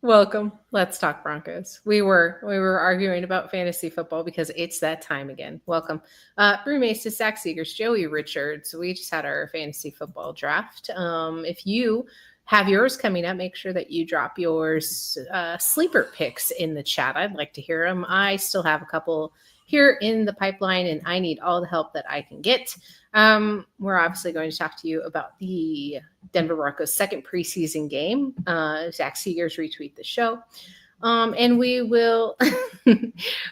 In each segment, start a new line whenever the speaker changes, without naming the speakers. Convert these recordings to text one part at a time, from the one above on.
Welcome. Let's talk Broncos. We were arguing about fantasy football because it's that time again. Welcome. Brew Mason, Zach Seegers, Joey Richards. We just had our fantasy football draft. If you have yours coming up, make sure that you drop yours sleeper picks in the chat. I'd like to hear them. I still have a couple here in the pipeline, and I need all the help that I can get. We're obviously going to talk to you about the Denver Broncos' second preseason game. Zach Seegers retweet the show. And we will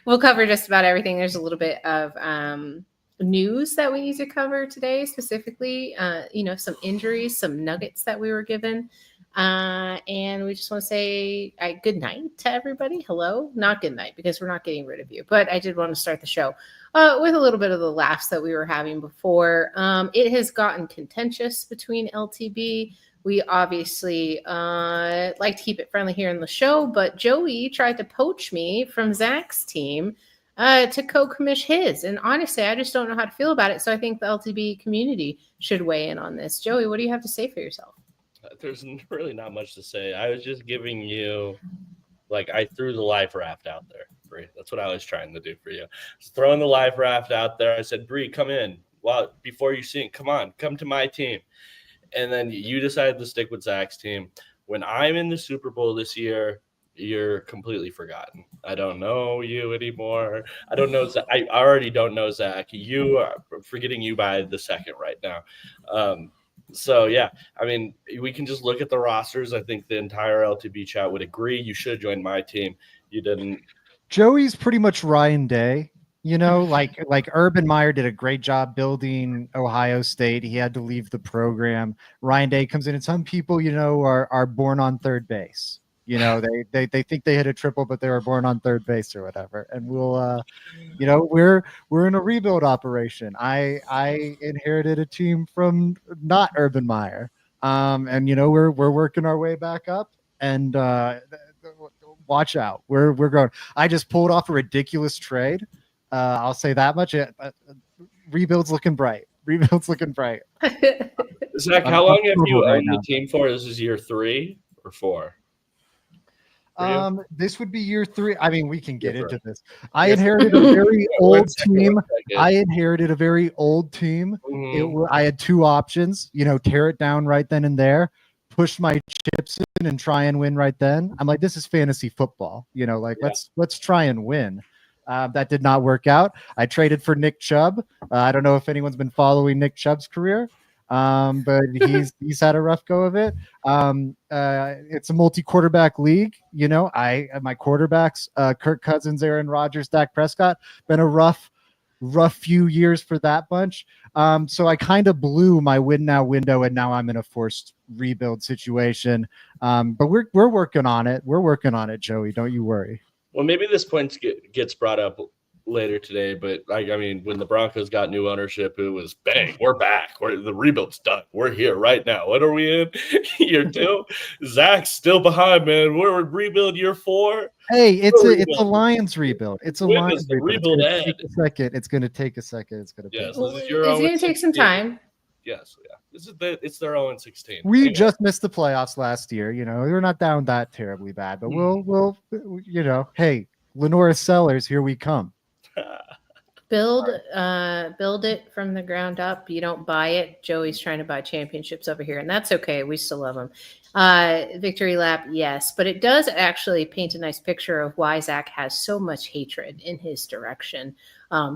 we'll cover just about everything. There's a little bit of news that we need to cover today, specifically, some injuries, some nuggets that we were given. And we just want to say good night to everybody. Hello, not good night because we're not getting rid of you. But I did want to start the show with a little bit of the laughs that we were having before. It has gotten contentious between LTB. We obviously like to keep it friendly here in the show, but Joey tried to poach me from Zach's team to co-commish his. And honestly, I just don't know how to feel about it. So I think the LTB community should weigh in on this. Joey, what do you have to say for yourself?
There's really not much to say. I was just giving you, I threw the life raft out there, Bree. That's what I was trying to do for you. Just throwing the life raft out there. I said, Bree, come in. Well, before you sink, come to my team. And then you decided to stick with Zach's team. When I'm in the Super Bowl this year, you're completely forgotten. I don't know you anymore. I don't know. I already don't know Zach. You are forgetting you by the second right now. So, yeah, I mean, we can just look at the rosters. I think the entire LTB chat would agree. You should have joined my team. You didn't.
Joey's pretty much Ryan Day. Like Urban Meyer did a great job building Ohio State. He had to leave the program. Ryan Day comes in, and some people, are born on third base. They think they hit a triple, but they were born on third base or whatever. And we'll, we're in a rebuild operation. I inherited a team from not Urban Meyer, and we're working our way back up. And watch out, we're growing. I just pulled off a ridiculous trade. I'll say that much. Rebuild's looking bright.
Zach, how long have you owned the team for? This is year 3 or 4?
This would be year 3. I mean, we can get into this. I inherited a very old team. Mm-hmm. I had 2 options, tear it down right then and there, push my chips in and try and win right then. I'm like, this is fantasy football, let's try and win. That did not work out. I traded for Nick Chubb. I don't know if anyone's been following Nick Chubb's career, but he's had a rough go of it. It's a multi-quarterback league. My quarterbacks, Kirk Cousins, Aaron Rodgers, Dak Prescott, been a rough few years for that bunch. So I kind of blew my win now window, and now I'm in a forced rebuild situation. But we're working on it. We're working on it, Joey. Don't you worry.
Well, maybe this point gets brought up later today, but when the Broncos got new ownership, it was bang, we're back. The rebuild's done. We're here right now. What are we in? Year 2? Zach's still behind, man. We're in rebuild year 4.
Hey, it's a Lions rebuild. It's a Lions rebuild. It's going to take a second. It's going to
it's going to take some time.
Yes, yeah. It's their 0-16.
We just missed the playoffs last year. We're not down that terribly bad, but we'll hey, Lenora Sellers, here we come.
Build it from the ground up. You don't buy it. Joey's trying to buy championships over here, and that's okay. We still love him. Victory lap, yes, but it does actually paint a nice picture of why Zach has so much hatred in his direction.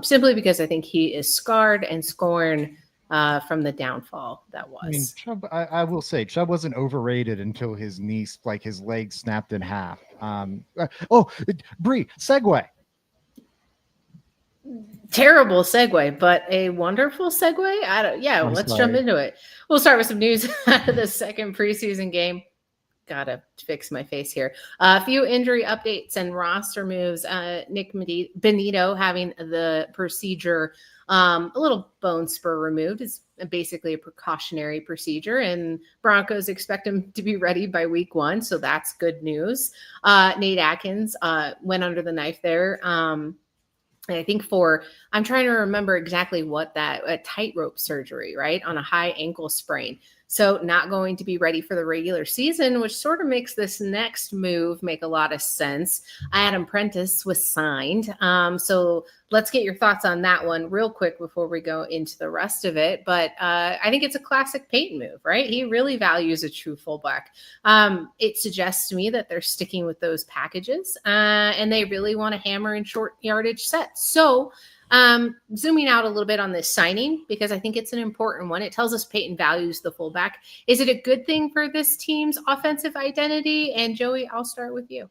Simply because I think he is scarred and scorned from the downfall that was.
I mean, Chubb, I will say, Chubb wasn't overrated until his knee, his leg snapped in half. Bree, segue.
Terrible segue, but a wonderful segue. Let's jump into it. We'll start with some news out of the second preseason game. Gotta fix my face here. A few injury updates and roster moves. Nick Benito having the procedure, a little bone spur removed. Is basically a precautionary procedure, and Broncos expect him to be ready by week 1, so that's good news. Nate Atkins went under the knife there. I think I'm trying to remember exactly what a tightrope surgery, right, on a high ankle sprain. So not going to be ready for the regular season, which sort of makes this next move make a lot of sense. Adam Prentice was signed. So let's get your thoughts on that one real quick before we go into the rest of it. But I think it's a classic Payton move, right? He really values a true fullback. It suggests to me that they're sticking with those packages and they really want to hammer in short yardage sets. So zooming out a little bit on this signing, because I think it's an important one. It tells us Payton values the fullback. Is it a good thing for this team's offensive identity? And Joey, I'll start with you.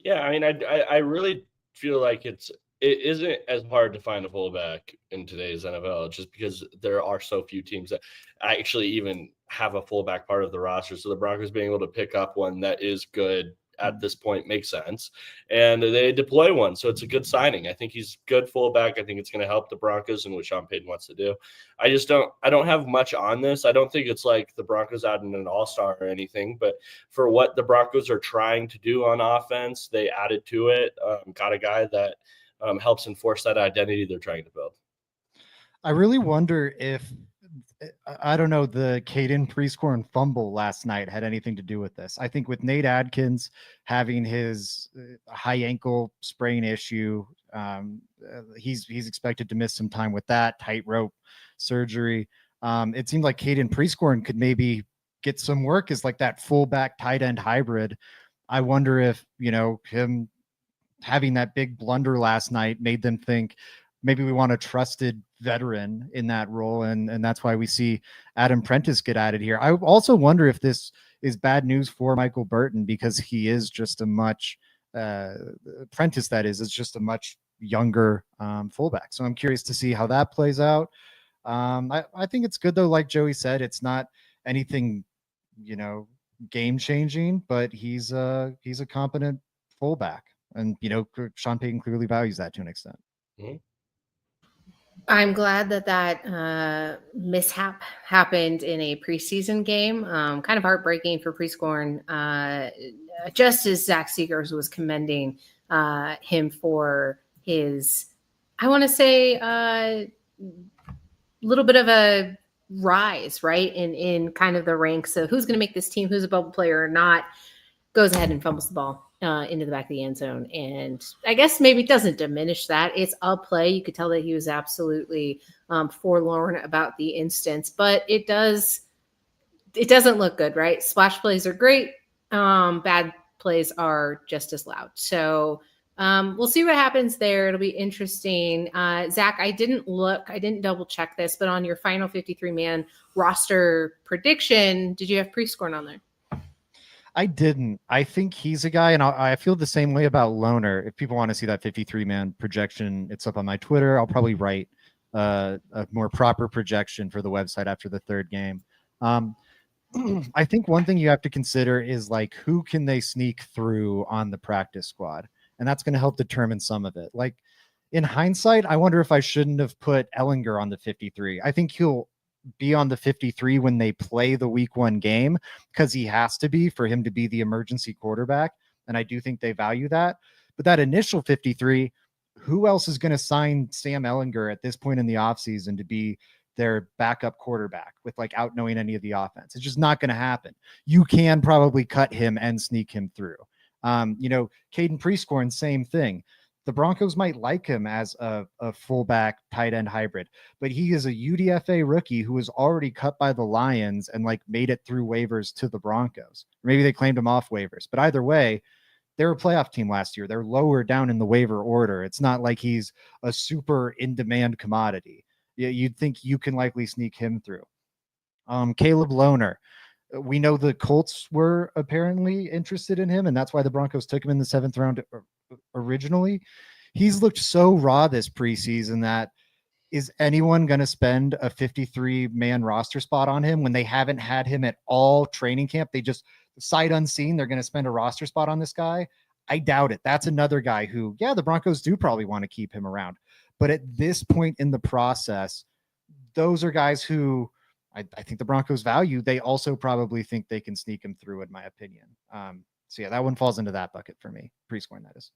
Yeah, I mean, I really feel like it isn't as hard to find a fullback in today's NFL just because there are so few teams that actually even have a fullback part of the roster. So the Broncos being able to pick up one that is good at this point makes sense. And they deploy one. So it's a good signing. I think he's good fullback. I think it's going to help the Broncos and what Sean Payton wants to do. I don't have much on this. I don't think it's like the Broncos adding an all-star or anything, but for what the Broncos are trying to do on offense, they added to it, got a guy that helps enforce that identity they're trying to build.
I really wonder if, I don't know, the Caden Prescore and fumble last night had anything to do with this. I think with Nate Adkins having his high ankle sprain issue, he's expected to miss some time with that tightrope surgery. It seemed like Caden Prescore could maybe get some work as like that fullback tight end hybrid. I wonder if, him having that big blunder last night made them think maybe we want a trusted veteran in that role. And that's why we see Adam Prentice get added here. I also wonder if this is bad news for Michael Burton, because he is just a much Prentice, that is just a much younger fullback. So I'm curious to see how that plays out. I think it's good though. Like Joey said, it's not anything, game changing, but he's a competent fullback. And, Sean Payton clearly values that to an extent.
Mm-hmm.
I'm glad that mishap happened in a preseason game. Kind of heartbreaking for Prescorn. Just as Zach Seegers was commending him for his, I want to say, little bit of a rise, right, in kind of the ranks of who's going to make this team, who's a bubble player or not, goes ahead and fumbles the ball into the back of the end zone. And I guess maybe it doesn't diminish that. It's a play. You could tell that he was absolutely forlorn about the instance, but it doesn't look good, right? Splash plays are great. Bad plays are just as loud. So we'll see what happens there. It'll be interesting. Zach, I didn't double check this, but on your final 53-man roster prediction, did you have Prescorn on there?
I didn't. I think he's a guy, and I feel the same way about Loner. If people want to see that 53-man projection, it's up on my Twitter. I'll probably write a more proper projection for the website after the third game. I think one thing you have to consider is like who can they sneak through on the practice squad, and that's going to help determine some of it. Like in hindsight, I wonder if I shouldn't have put Ellinger on the 53. I think he'll be on the 53 when they play the week 1 game, because he has to be for him to be the emergency quarterback. And I do think they value that. But that initial 53, who else is going to sign Sam Ellinger at this point in the offseason to be their backup quarterback without knowing any of the offense? It's just not going to happen. You can probably cut him and sneak him through. Caden Prescorn, same thing. The Broncos might like him as a fullback tight end hybrid, but he is a UDFA rookie who was already cut by the Lions and made it through waivers to the Broncos. Maybe they claimed him off waivers, but either way, they're a playoff team last year. They're lower down in the waiver order. It's not like he's a super in-demand commodity. You'd think you can likely sneak him through. Caleb Loner. We know the Colts were apparently interested in him, and that's why the Broncos took him in the 7th round originally. He's looked so raw this preseason that is anyone going to spend a 53-man roster spot on him when they haven't had him at all training camp? They just sight unseen, they're going to spend a roster spot on this guy. I doubt it. That's another guy who, the Broncos do probably want to keep him around. But at this point in the process, those are guys who I think the Broncos value. They also probably think they can sneak him through, in my opinion. So that one falls into that bucket for me. Prescoring, that is.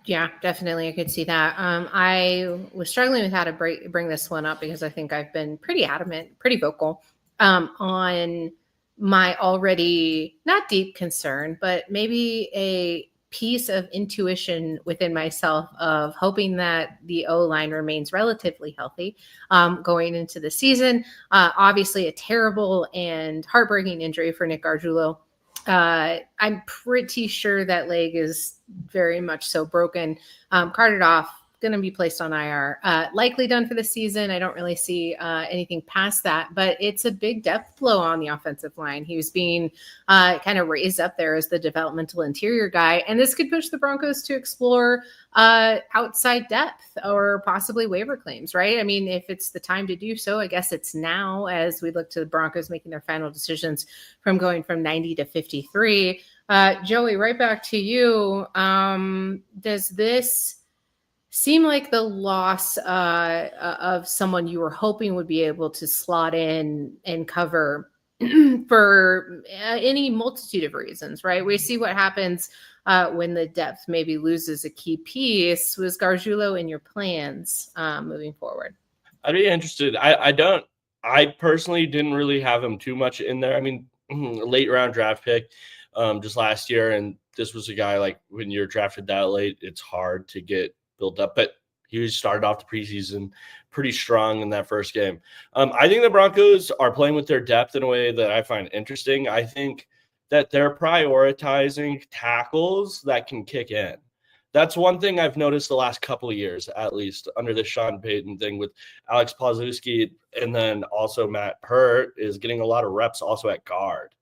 Yeah, definitely. I could see that. I was struggling with how to bring this one up because I think I've been pretty adamant, pretty vocal on my already not deep concern, but maybe a piece of intuition within myself of hoping that the O-line remains relatively healthy going into the season. Obviously, a terrible and heartbreaking injury for Nick Gargiulo. I'm pretty sure that leg is very much so broken. Carted off, going to be placed on IR. Likely done for the season. I don't really see anything past that, but it's a big depth blow on the offensive line. He was being kind of raised up there as the developmental interior guy, and this could push the Broncos to explore outside depth or possibly waiver claims, right? I mean, if it's the time to do so, I guess it's now as we look to the Broncos making their final decisions from going from 90 to 53. Joey, right back to you. Does this seem like the loss of someone you were hoping would be able to slot in and cover for any multitude of reasons, right? We see what happens when the depth maybe loses a key piece. Was Gargiulo in your plans moving forward?
I'd be interested. I personally didn't really have him too much in there. I mean, late round draft pick just last year, and this was a guy like when you're drafted that late, it's hard to get built up, but he started off the preseason pretty strong in that first game. I think the Broncos are playing with their depth in a way that I find interesting. I think that they're prioritizing tackles that can kick in. That's one thing I've noticed the last couple of years, at least under the Sean Payton thing with Alex Pawlowski, and then also Matt Hurt is getting a lot of reps also at guard.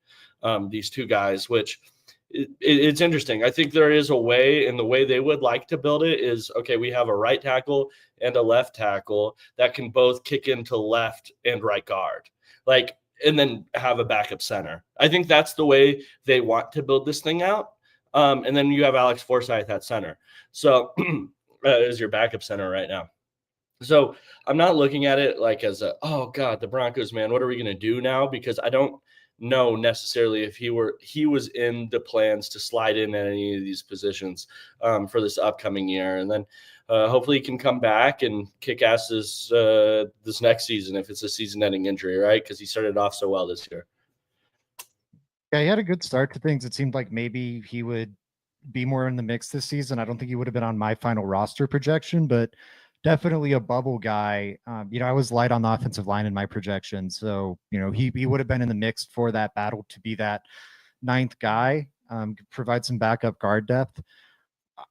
These two guys, which it's interesting. I think there is a way, and the way they would like to build it is, okay, we have a right tackle and a left tackle that can both kick into left and right guard, like, and then have a backup center. I think that's the way they want to build this thing out. And then you have Alex Forsythe at center. So is your backup center right now. So I'm not looking at it like as a, oh God, the Broncos, man, what are we going to do now? Because I don't know necessarily if he was in the plans to slide in at any of these positions for this upcoming year. And then hopefully he can come back and kick ass this next season if it's a season-ending injury, right? Because he started off so well this year.
Yeah, he had a good start to things. It seemed like maybe he would be more in the mix this season. I don't think he would have been on my final roster projection, but definitely a bubble guy. I was light on the offensive line in my projection. So, he would have been in the mix for that battle to be that ninth guy, provide some backup guard depth.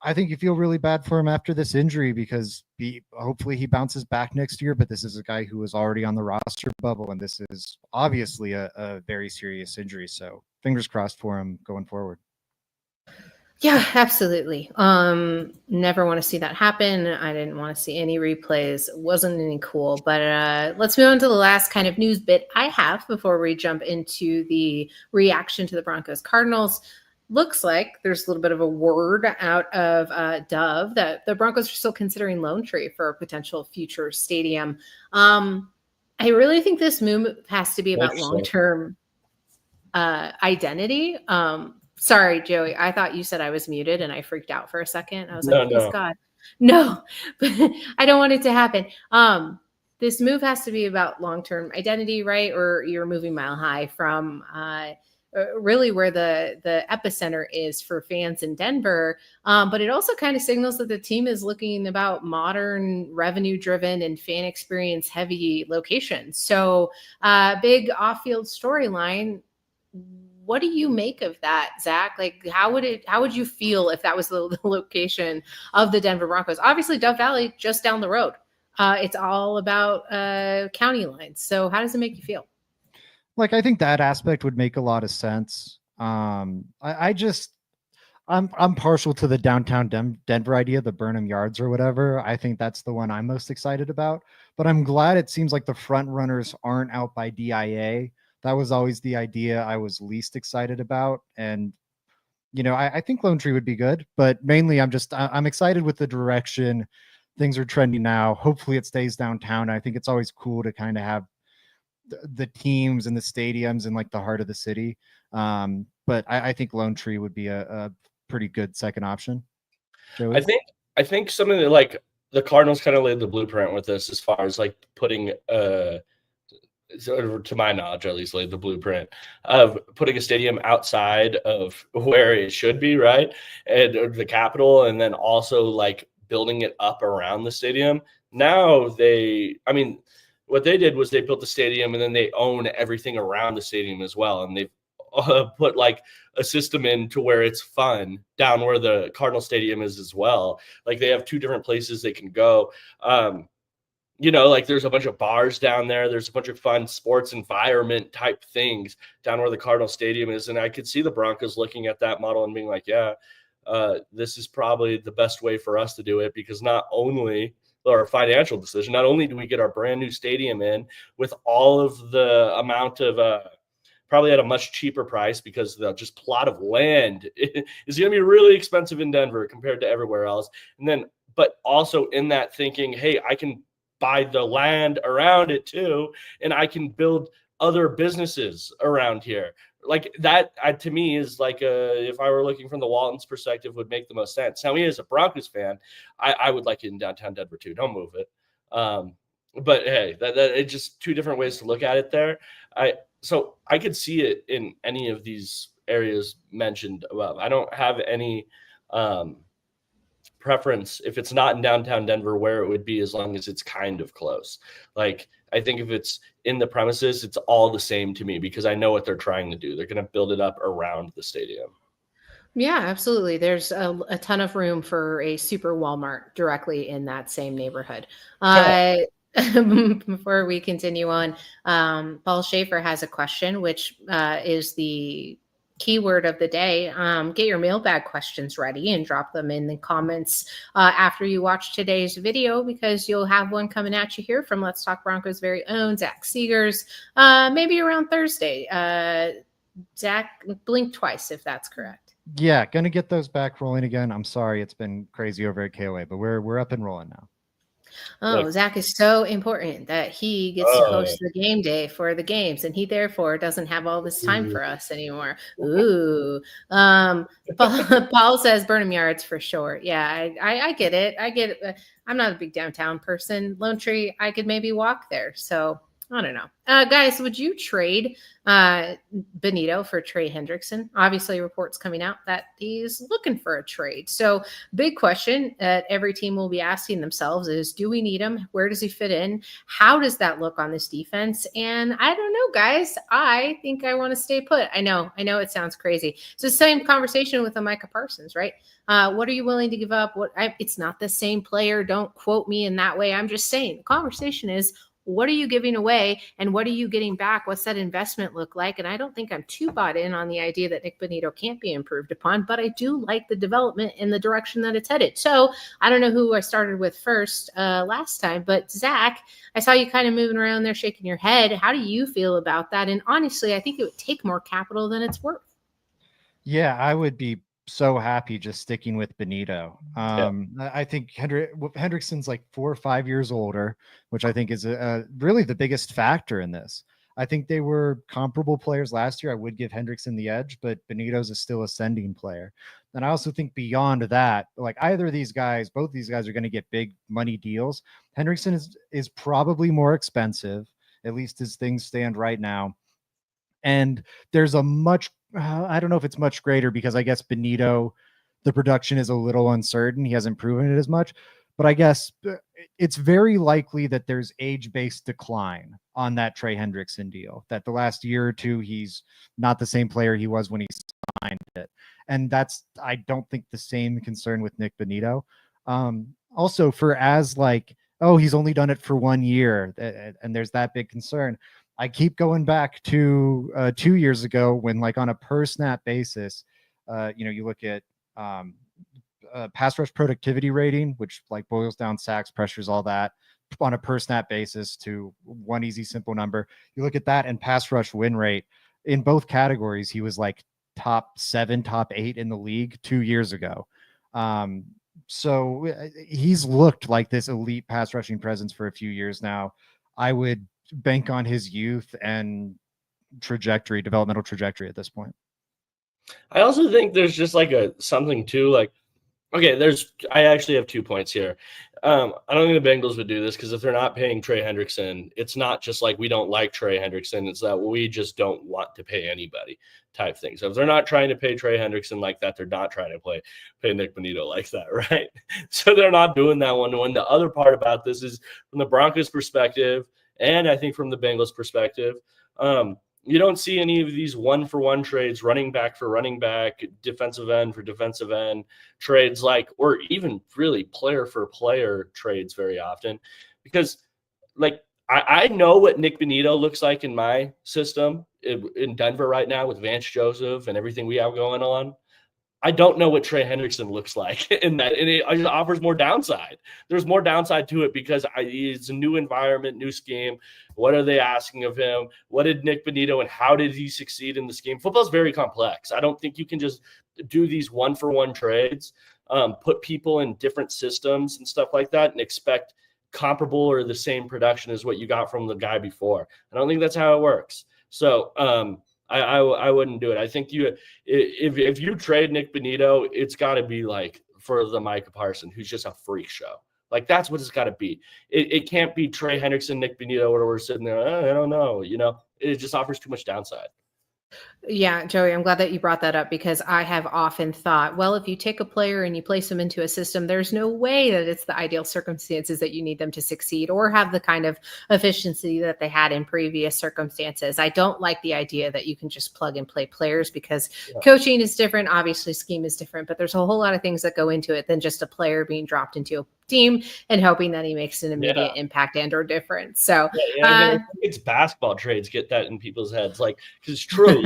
I think you feel really bad for him after this injury because hopefully he bounces back next year, but this is a guy who was already on the roster bubble, and this is obviously a very serious injury. So fingers crossed for him going forward.
Yeah, absolutely. Never want to see that happen. I didn't want to see any replays. It wasn't any cool. But let's move on to the last kind of news bit I have before we jump into the reaction to the Broncos Cardinals. Looks like there's a little bit of a word out of Dove that the Broncos are still considering Lone Tree for a potential future stadium. I really think this move has to be about long-term identity. Sorry, Joey. I thought you said I was muted and I freaked out for a second. I was like, please God. No, but I don't want it to happen. This move has to be about long-term identity, right? Or you're moving mile high from really where the epicenter is for fans in Denver. But it also kind of signals that the team is looking about modern, revenue-driven, and fan experience-heavy locations. So big off-field storyline. What do you make of that, Zach? Like, how would you feel if that was the location of the Denver Broncos? Obviously, Dove Valley, just down the road. It's all about county lines. So how does it make you feel?
Like, I think that aspect would make a lot of sense. I'm partial to the downtown Denver idea, the Burnham Yards or whatever. I think that's the one I'm most excited about. But I'm glad it seems like the front runners aren't out by DIA. That was always the idea I was least excited about. And, I think Lone Tree would be good, but mainly I'm excited with the direction things are trending now. Hopefully it stays downtown. I think it's always cool to kind of have the teams and the stadiums in like the heart of the city. But I think Lone Tree would be a pretty good second option.
Joey? I think something that like the Cardinals kind of laid the blueprint with this as far as like putting so to my knowledge, at least, laid the blueprint of putting a stadium outside of where it should be, right? And the capital, and then also like building it up around the stadium. Now what they did was they built the stadium and then they own everything around the stadium as well. And they've put like a system in to where it's fun down where the Cardinal Stadium is as well. Like they have two different places they can go. Like there's a bunch of bars down there. There's a bunch of fun sports environment type things down where the Cardinal Stadium is. And I could see the Broncos looking at that model and being like, yeah, this is probably the best way for us to do it, because not only our financial decision, not only do we get our brand new stadium in with all of the amount of probably at a much cheaper price, because the just plot of land is going to be really expensive in Denver compared to everywhere else. And then, but also in that thinking, hey, I can buy the land around it too, and I can build other businesses around here. Like that, to me, is like if I were looking from the Waltons' perspective, would make the most sense. Now, me as a Broncos fan, I would like it in downtown Denver too. Don't move it. But hey, that it's just two different ways to look at it there. So I could see it in any of these areas mentioned above. I don't have any preference if it's not in downtown Denver where it would be, as long as it's kind of close. Like I think if it's in the premises, it's all the same to me, because I know what they're trying to do. They're going to build it up around the stadium.
Yeah, absolutely. There's a ton of room for a super Walmart directly in that same neighborhood. Before we continue on, Paul Schaefer has a question, which is the keyword of the day. Get your mailbag questions ready and drop them in the comments after you watch today's video, because you'll have one coming at you here from Let's Talk Broncos' very own Zach Seegers, maybe around Thursday. Zach, blink twice if that's correct.
Yeah, gonna get those back rolling again. I'm sorry, it's been crazy over at KOA, but we're up and rolling now.
Oh, Zach is so important that he gets to host the game day for the games, and he therefore doesn't have all this time for us anymore. Ooh. Paul says Burnham Yards for sure. Yeah, I get it. I get it. I'm not a big downtown person. Lone Tree, I could maybe walk there. So I don't know. Guys, would you trade Benito for Trey Hendrickson? Obviously, reports coming out that he's looking for a trade. So big question that every team will be asking themselves is, do we need him? Where does he fit in? How does that look on this defense? And I don't know, guys. I think I want to stay put. I know it sounds crazy. So same conversation with the Micah Parsons, right? What are you willing to give up? It's not the same player. Don't quote me in that way. I'm just saying the conversation is, what are you giving away and what are you getting back? What's that investment look like? And I don't think I'm too bought in on the idea that Nick Benito can't be improved upon, but I do like the development in the direction that it's headed. So I don't know who I started with first last time, but Zach, I saw you kind of moving around there, shaking your head. How do you feel about that? And honestly, I think it would take more capital than it's worth.
Yeah, I would be so happy just sticking with Benito. I think Hendrickson's like 4 or 5 years older, which I think is really the biggest factor in this. I think they were comparable players last year. I would give Hendrickson the edge, but Benito's a still ascending player. And I also think beyond that, like either of these guys, both these guys are going to get big money deals. Hendrickson is probably more expensive, at least as things stand right now. And there's a much I don't know if it's much greater, because I guess Benito, the production is a little uncertain. He hasn't proven it as much, but I guess it's very likely that there's age-based decline on that Trey Hendrickson deal, that the last year or two, he's not the same player he was when he signed it. And that's, I don't think, the same concern with Nick Benito. Also for as like, oh, he's only done it for 1 year, and there's that big concern. I keep going back to 2 years ago when, like, on a per snap basis, you look at pass rush productivity rating, which like boils down sacks, pressures, all that on a per snap basis to one easy, simple number. You look at that and pass rush win rate in both categories. He was like top 7, top 8 in the league 2 years ago. So he's looked like this elite pass rushing presence for a few years now. I would bank on his youth and developmental trajectory at this point.
I also think there's just like something too, like, okay, I actually have 2 points here. I don't think the Bengals would do this because if they're not paying Trey Hendrickson, it's not just like we don't like Trey Hendrickson. It's that we just don't want to pay anybody type thing. So if they're not trying to pay Trey Hendrickson like that, they're not trying to pay Nick Bonito like that, right? So they're not doing that one-to-one. The other part about this is from the Broncos perspective, and I think from the Bengals perspective, you don't see any of these one-for-one trades, running back for running back, defensive end for defensive end trades, or even really player-for-player trades very often. Because, I know what Nick Bonito looks like in my system in Denver right now with Vance Joseph and everything we have going on. I don't know what Trey Hendrickson looks like in that, and it offers more downside. There's more downside to it because it's a new environment, new scheme. What are they asking of him? What did Nick Bonito and how did he succeed in this game? Football is very complex. I don't think you can just do these one-for-one trades, put people in different systems and stuff like that and expect comparable or the same production as what you got from the guy before. I don't think that's how it works. So, I wouldn't do it. I think if you trade Nick Bonito, it's got to be for the Micah Parsons, who's just a freak show. That's what it's got to be. It can't be Trey Hendrickson, Nick Bonito, where we're sitting there. I don't know. It just offers too much downside.
Yeah, Joey, I'm glad that you brought that up because I have often thought, well, if you take a player and you place them into a system, there's no way that it's the ideal circumstances that you need them to succeed or have the kind of efficiency that they had in previous circumstances. I don't like the idea that you can just plug and play players because coaching is different. Obviously, scheme is different, but there's a whole lot of things that go into it than just a player being dropped into a team and hoping that he makes an immediate impact and or difference. So
it's basketball trades get that in people's heads, because it's true.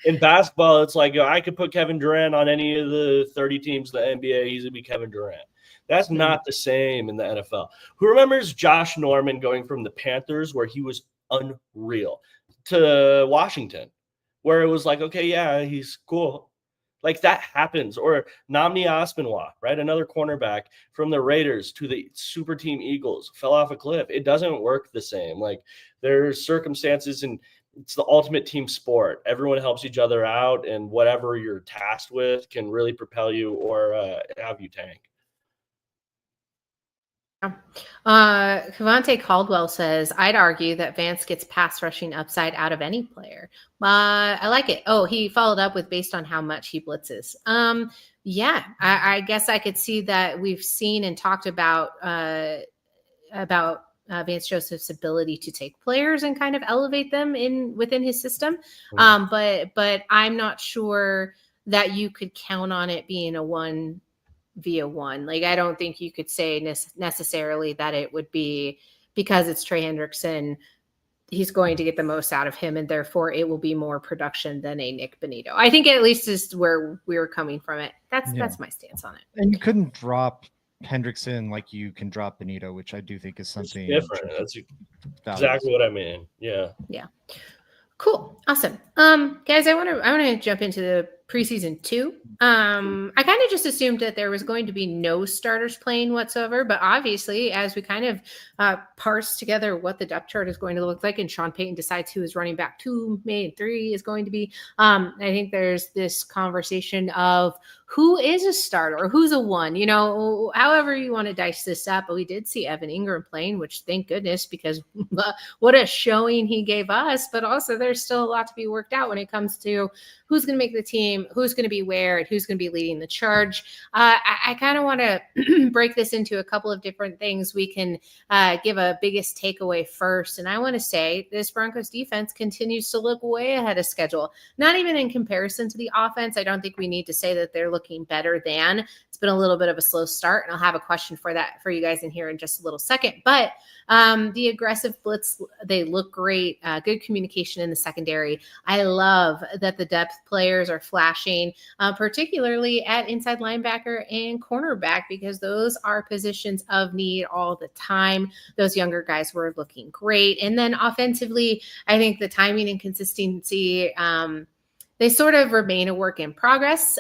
In basketball, it's I could put Kevin Durant on any of the 30 teams in the NBA. He's gonna be Kevin Durant. That's not the same in the NFL. Who remembers Josh Norman going from the Panthers, where he was unreal, to Washington, where it was okay, yeah, he's cool. That happens. Or Namni Aspinwall, right? Another cornerback from the Raiders to the super team Eagles, fell off a cliff. It doesn't work the same. There's circumstances, and it's the ultimate team sport. Everyone helps each other out, and whatever you're tasked with can really propel you or have you tank.
Cavante Caldwell says, I'd argue that Vance gets pass rushing upside out of any player. I like it. Oh, he followed up with based on how much he blitzes. Yeah, I guess I could see that. We've seen and talked about Vance Joseph's ability to take players and kind of elevate them within his system. But I'm not sure that you could count on it being a 1-1. I don't think you could say necessarily that it would be because it's Trey Hendrickson, he's going to get the most out of him, and therefore it will be more production than a Nick Bonito. I think at least is where we were coming from it. That's my stance on it.
And you couldn't drop Hendrickson like you can drop Bonito, which I do think is something
different. That's exactly what I mean. Yeah.
Cool. Awesome. Guys, I want to jump into the preseason 2. I kind of just assumed that there was going to be no starters playing whatsoever, but obviously as we kind of parse together what the depth chart is going to look like and Sean Payton decides who is running back 2, maybe 3 is going to be, I think there's this conversation of who is a starter or who's a 1, however you want to dice this up. But we did see Evan Ingram playing, which thank goodness, because what a showing he gave us, but also there's still a lot to be worked out when it comes to who's going to make the team, who's going to be where, and who's going to be leading the charge. I kind of want to break this into a couple of different things. We can give a biggest takeaway first. And I want to say this Broncos defense continues to look way ahead of schedule, not even in comparison to the offense. I don't think we need to say that they're looking better than. It's been a little bit of a slow start, and I'll have a question for that for you guys in here in just a little second. But the aggressive blitz, they look great. Good communication in the secondary. I love that the depth players are flashing, particularly at inside linebacker and cornerback, because those are positions of need all the time. Those younger guys were looking great. And then offensively, I think the timing and consistency They sort of remain a work in progress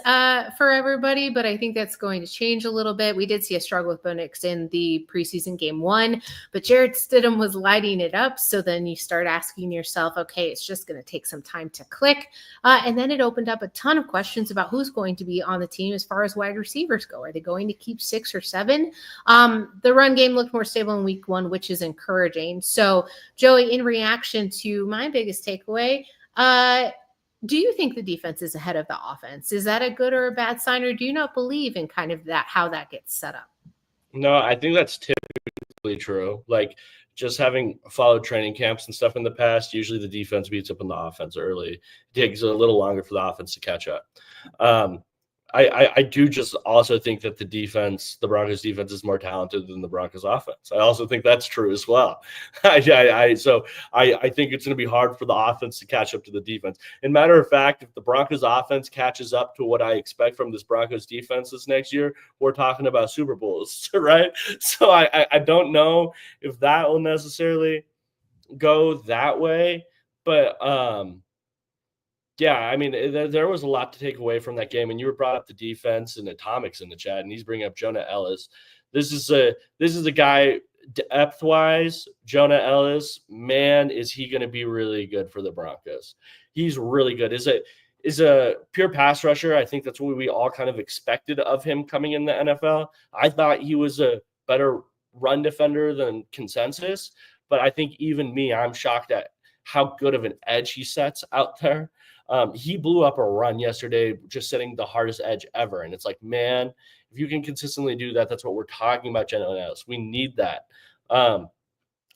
for everybody, but I think that's going to change a little bit. We did see a struggle with Bo Nix in the preseason game 1, but Jarrett Stidham was lighting it up. So then you start asking yourself, okay, it's just going to take some time to click. And then it opened up a ton of questions about who's going to be on the team as far as wide receivers go. Are they going to keep 6 or 7? The run game looked more stable in week 1, which is encouraging. So Joey, in reaction to my biggest takeaway, do you think the defense is ahead of the offense? Is that a good or a bad sign, or do you not believe in kind of that, how that gets set up?
No, I think that's typically true. Like, just having followed training camps and stuff in the past, usually the defense beats up on the offense early. It takes a little longer for the offense to catch up. I do just also think that the Broncos defense is more talented than the Broncos offense. I also think that's true as well. So I think it's going to be hard for the offense to catch up to the defense. And matter of fact, if the Broncos offense catches up to what I expect from this Broncos defense this next year, we're talking about Super Bowls, right? So I don't know if that will necessarily go that way, but yeah, I mean, there was a lot to take away from that game, and you were brought up the defense and Atomics in the chat, and he's bringing up Jonah Ellis. This is a guy depth-wise. Jonah Ellis, man, is he going to be really good for the Broncos? He's really good. Is a pure pass rusher. I think that's what we all kind of expected of him coming in the NFL. I thought he was a better run defender than consensus, but I think even me, I'm shocked at how good of an edge he sets out there. He blew up a run yesterday, just setting the hardest edge ever. And it's like, man, if you can consistently do that, that's what we're talking about, Jonah Ellis. We need that. And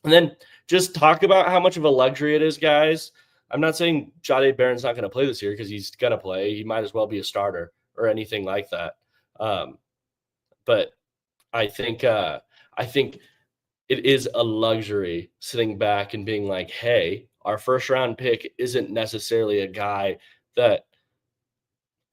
then just talk about how much of a luxury it is, guys. I'm not saying Jahdae Barron's not going to play this year, because he's going to play. He might as well be a starter or anything like that. But I think it is a luxury sitting back and being like, hey, our first round pick isn't necessarily a guy that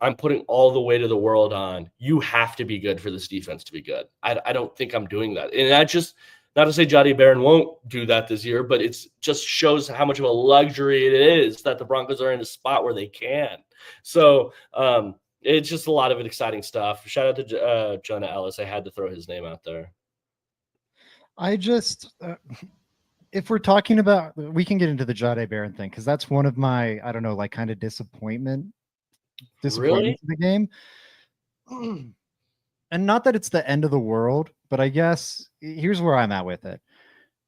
I'm putting all the weight of the world on. You have to be good for this defense to be good. I don't think I'm doing that. And that just, not to say Jahdae Barron won't do that this year, but it just shows how much of a luxury it is that the Broncos are in a spot where they can. So it's just a lot of exciting stuff. Shout out to Jonah Ellis. I had to throw his name out there.
I just, if we're talking about, we can get into the Jahdae Barron thing, because that's one of my, I don't know, like kind of disappointment
Really?
in the game. And not that it's the end of the world, but I guess here's where I'm at with it.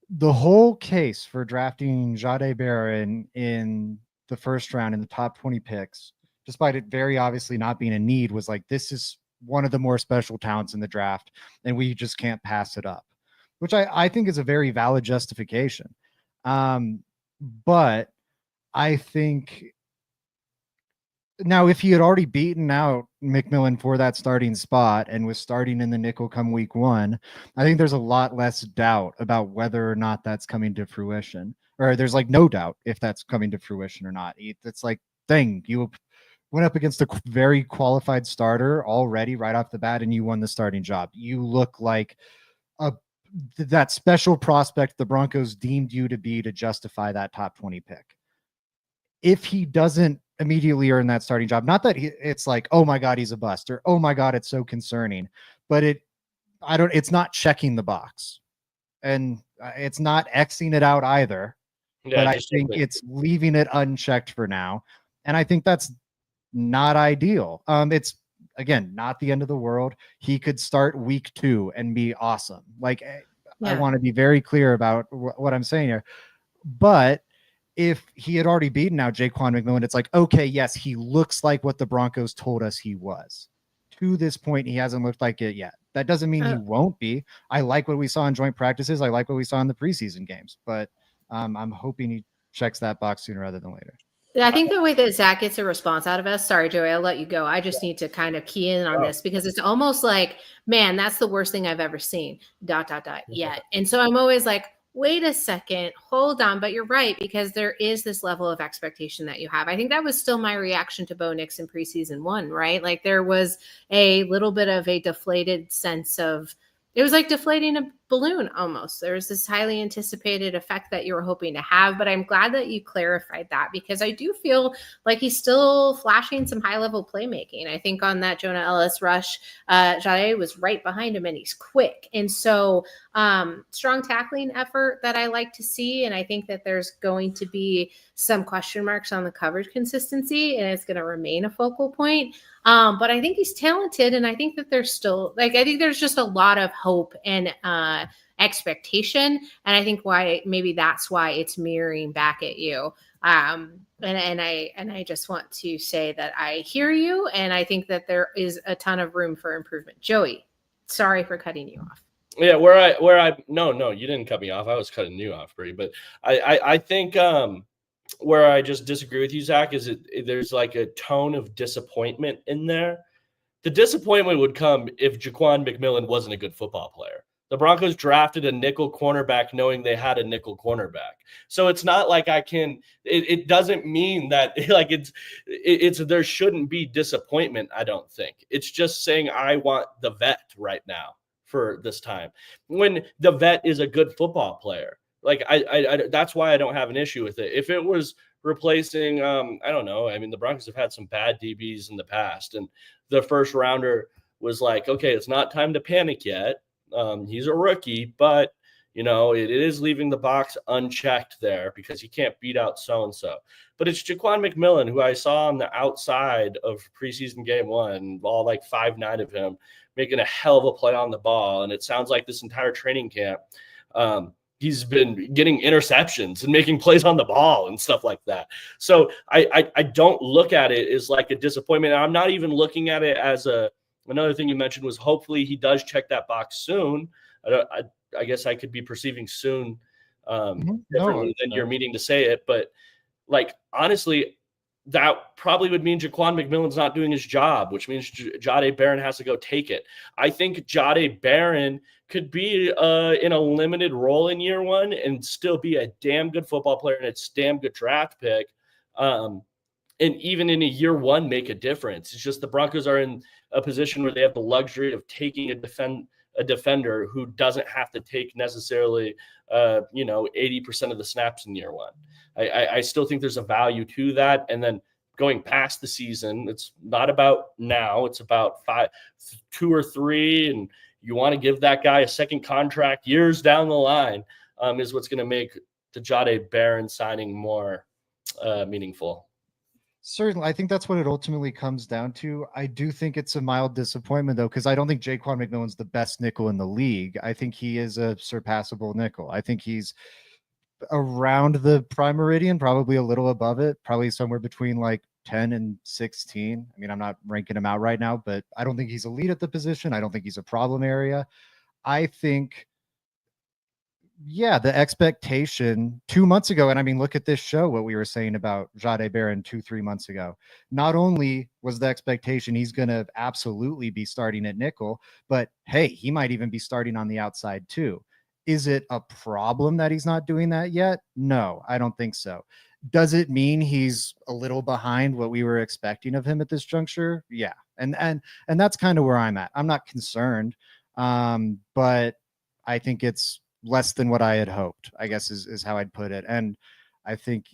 The whole case for drafting Jahdae Barron in the first round in the top 20 picks, despite it very obviously not being a need, was like, this is one of the more special talents in the draft, and we just can't pass it up, which I think is a very valid justification. But I think now, if he had already beaten out McMillan for that starting spot and was starting in the nickel come week 1, I think there's a lot less doubt about whether or not that's coming to fruition, or there's like no doubt if that's coming to fruition or not. It's like, dang, you went up against a very qualified starter already right off the bat, and you won the starting job. You look like that special prospect the Broncos deemed you to be to justify that top 20 pick. If he doesn't immediately earn that starting job, not that it's like, oh my God, he's a bust, or oh my God, it's so concerning, but it's not checking the box, and it's not Xing it out either. Yeah, but I think it's leaving it unchecked for now. And I think that's not ideal. It's, again, not the end of the world. He could start week 2 and be awesome. Like, yeah. I want to be very clear about what I'm saying here. But if he had already beaten out Jaquan McMillan, it's like, okay, yes, he looks like what the Broncos told us he was. To this point, he hasn't looked like it yet. That doesn't mean he won't be. I like what we saw in joint practices. I like what we saw in the preseason games. But I'm hoping he checks that box sooner rather than later.
I think the way that Zach gets a response out of us, sorry, Joey, I'll let you go. I just need to kind of key in on this, because it's almost like, man, that's the worst thing I've ever seen, ... yet. And so I'm always like, wait a second, hold on. But you're right, because there is this level of expectation that you have. I think that was still my reaction to Bo Nix in preseason 1, right? Like, there was a little bit of a deflated sense of, it was like deflating a balloon almost. There was this highly anticipated effect that you were hoping to have, but I'm glad that you clarified that, because I do feel like he's still flashing some high-level playmaking. I think on that Jonah Ellis rush, Jade was right behind him, and he's quick. And so strong tackling effort that I like to see, and I think that there's going to be some question marks on the coverage consistency, and it's going to remain a focal point. But I think he's talented, and I think that there's still, I think there's just a lot of hope and expectation, and I think maybe that's why it's mirroring back at you. And I just want to say that I hear you, and I think that there is a ton of room for improvement. Joey, sorry for cutting you off.
Yeah, no, you didn't cut me off. I was cutting you off, Bree. But I think where I just disagree with you, Zach, is there's like a tone of disappointment in there. The disappointment would come if Jaquan McMillan wasn't a good football player. The Broncos drafted a nickel cornerback knowing they had a nickel cornerback. So it's not like it doesn't mean that like there shouldn't be disappointment, I don't think. It's just saying I want the vet right now for this time, when the vet is a good football player. Like I that's why I don't have an issue with it. If it was replacing, I don't know. I mean, the Broncos have had some bad DBs in the past, and the first rounder was like, okay, it's not time to panic yet. He's a rookie, but it is leaving the box unchecked there because he can't beat out so-and-so. But it's Jaquan McMillan, who I saw on the outside of preseason game 1, all like 5'9" of him, making a hell of a play on the ball. And it sounds like this entire training camp, he's been getting interceptions and making plays on the ball and stuff like that. So I don't look at it as like a disappointment. I'm not even looking at it as another thing you mentioned was hopefully he does check that box soon. I guess I could be perceiving soon differently than you're meaning to say it. But like, honestly, that probably would mean Jaquan McMillan's not doing his job, which means Jahdae Barron has to go take it. I think Jahdae Barron could be in a limited role in year 1 and still be a damn good football player and it's damn good draft pick. And even in a year 1, make a difference. It's just the Broncos are in a position where they have the luxury of taking a defender who doesn't have to take necessarily 80% of the snaps in year 1. I still think there's a value to that. And then going past the season, it's not about now, it's about 2 or 3, and you want to give that guy a second contract years down the line, is what's going to make the Jahdae Barron signing more meaningful.
Certainly. I think that's what it ultimately comes down to. I do think it's a mild disappointment, though, because I don't think Jaquan McMillan's the best nickel in the league. I think he is a surpassable nickel. I think he's around the prime meridian, probably a little above it, probably somewhere between like 10 and 16. I mean, I'm not ranking him out right now, but I don't think he's elite at the position. I don't think he's a problem area. I think, yeah, the expectation 2 months ago, and I mean, look at this show, what we were saying about Jahdae Barron 2-3 months ago. Not only was the expectation he's going to absolutely be starting at nickel, but hey, he might even be starting on the outside too. Is it a problem that he's not doing that yet? No, I don't think so. Does it mean he's a little behind what we were expecting of him at this juncture? Yeah. And that's kind of where I'm at. I'm not concerned, but I think it's less than what I had hoped, I guess is how I'd put it. And I think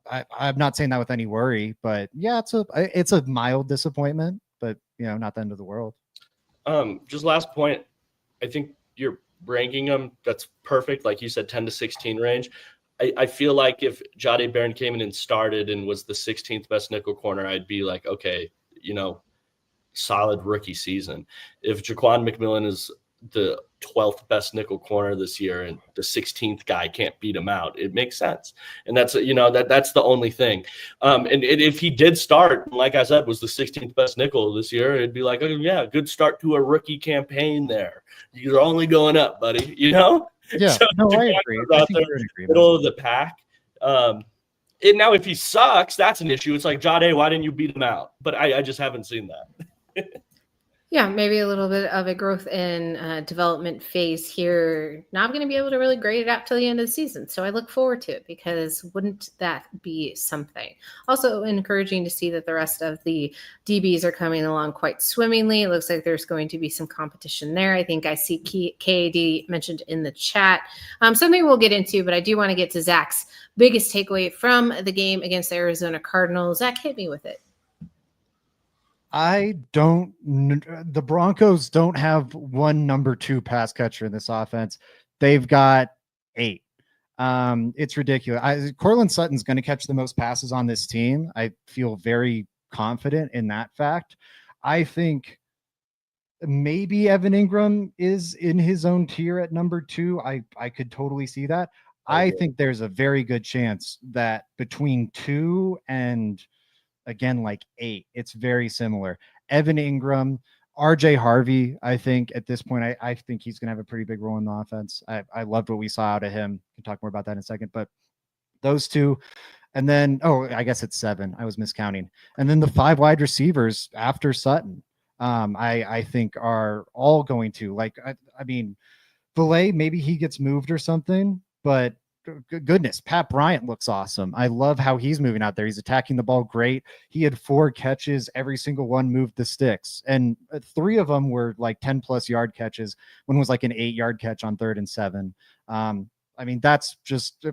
I'm not saying that with any worry, but yeah, it's a mild disappointment, but not the end of the world.
Just last point. I think you're ranking them. That's perfect. Like you said, 10 to 16 range. I feel like if Jahdae Barron came in and started and was the 16th best nickel corner, I'd be like, okay, solid rookie season. If Jaquan McMillan is the 12th best nickel corner this year and the 16th guy can't beat him out, it makes sense. And that's that's the only thing. And if he did start, like I said, was the 16th best nickel this year, it'd be like, oh yeah, good start to a rookie campaign there. You're only going up, buddy,
Yeah,
so
no, I agree. I think we're in agreement.
Middle of the pack. And now if he sucks, that's an issue. It's like, Jahdae, why didn't you beat him out? But I just haven't seen that.
Yeah, maybe a little bit of a growth and development phase here. Not going to be able to really grade it out till the end of the season. So I look forward to it because wouldn't that be something? Also encouraging to see that the rest of the DBs are coming along quite swimmingly. It looks like there's going to be some competition there. I think I see KAD mentioned in the chat. Something we'll get into, but I do want to get to Zach's biggest takeaway from the game against the Arizona Cardinals. Zach, hit me with it.
The Broncos don't have one number 2 pass catcher in this offense. They've got 8. It's ridiculous. Cortland Sutton's going to catch the most passes on this team. I feel very confident in that fact. I think maybe Evan Ingram is in his own tier at number 2. I could totally see that. I think there's a very good chance that between 2 and again, like 8, it's very similar. Evan Ingram, RJ Harvey, I think at this point, I think he's going to have a pretty big role in the offense. I loved what we saw out of him. We'll talk more about that in a second, but those 2. And then, I guess it's 7. I was miscounting. And then the 5 wide receivers after Sutton, I think are all going to I mean, Valet, maybe he gets moved or something, but goodness, Pat Bryant looks awesome. I love how he's moving out there. He's attacking the ball great. He had 4 catches. Every single one moved the sticks. And 3 of them were like 10+ yard catches. One was like an 8-yard catch on 3rd and 7. I mean, that's just,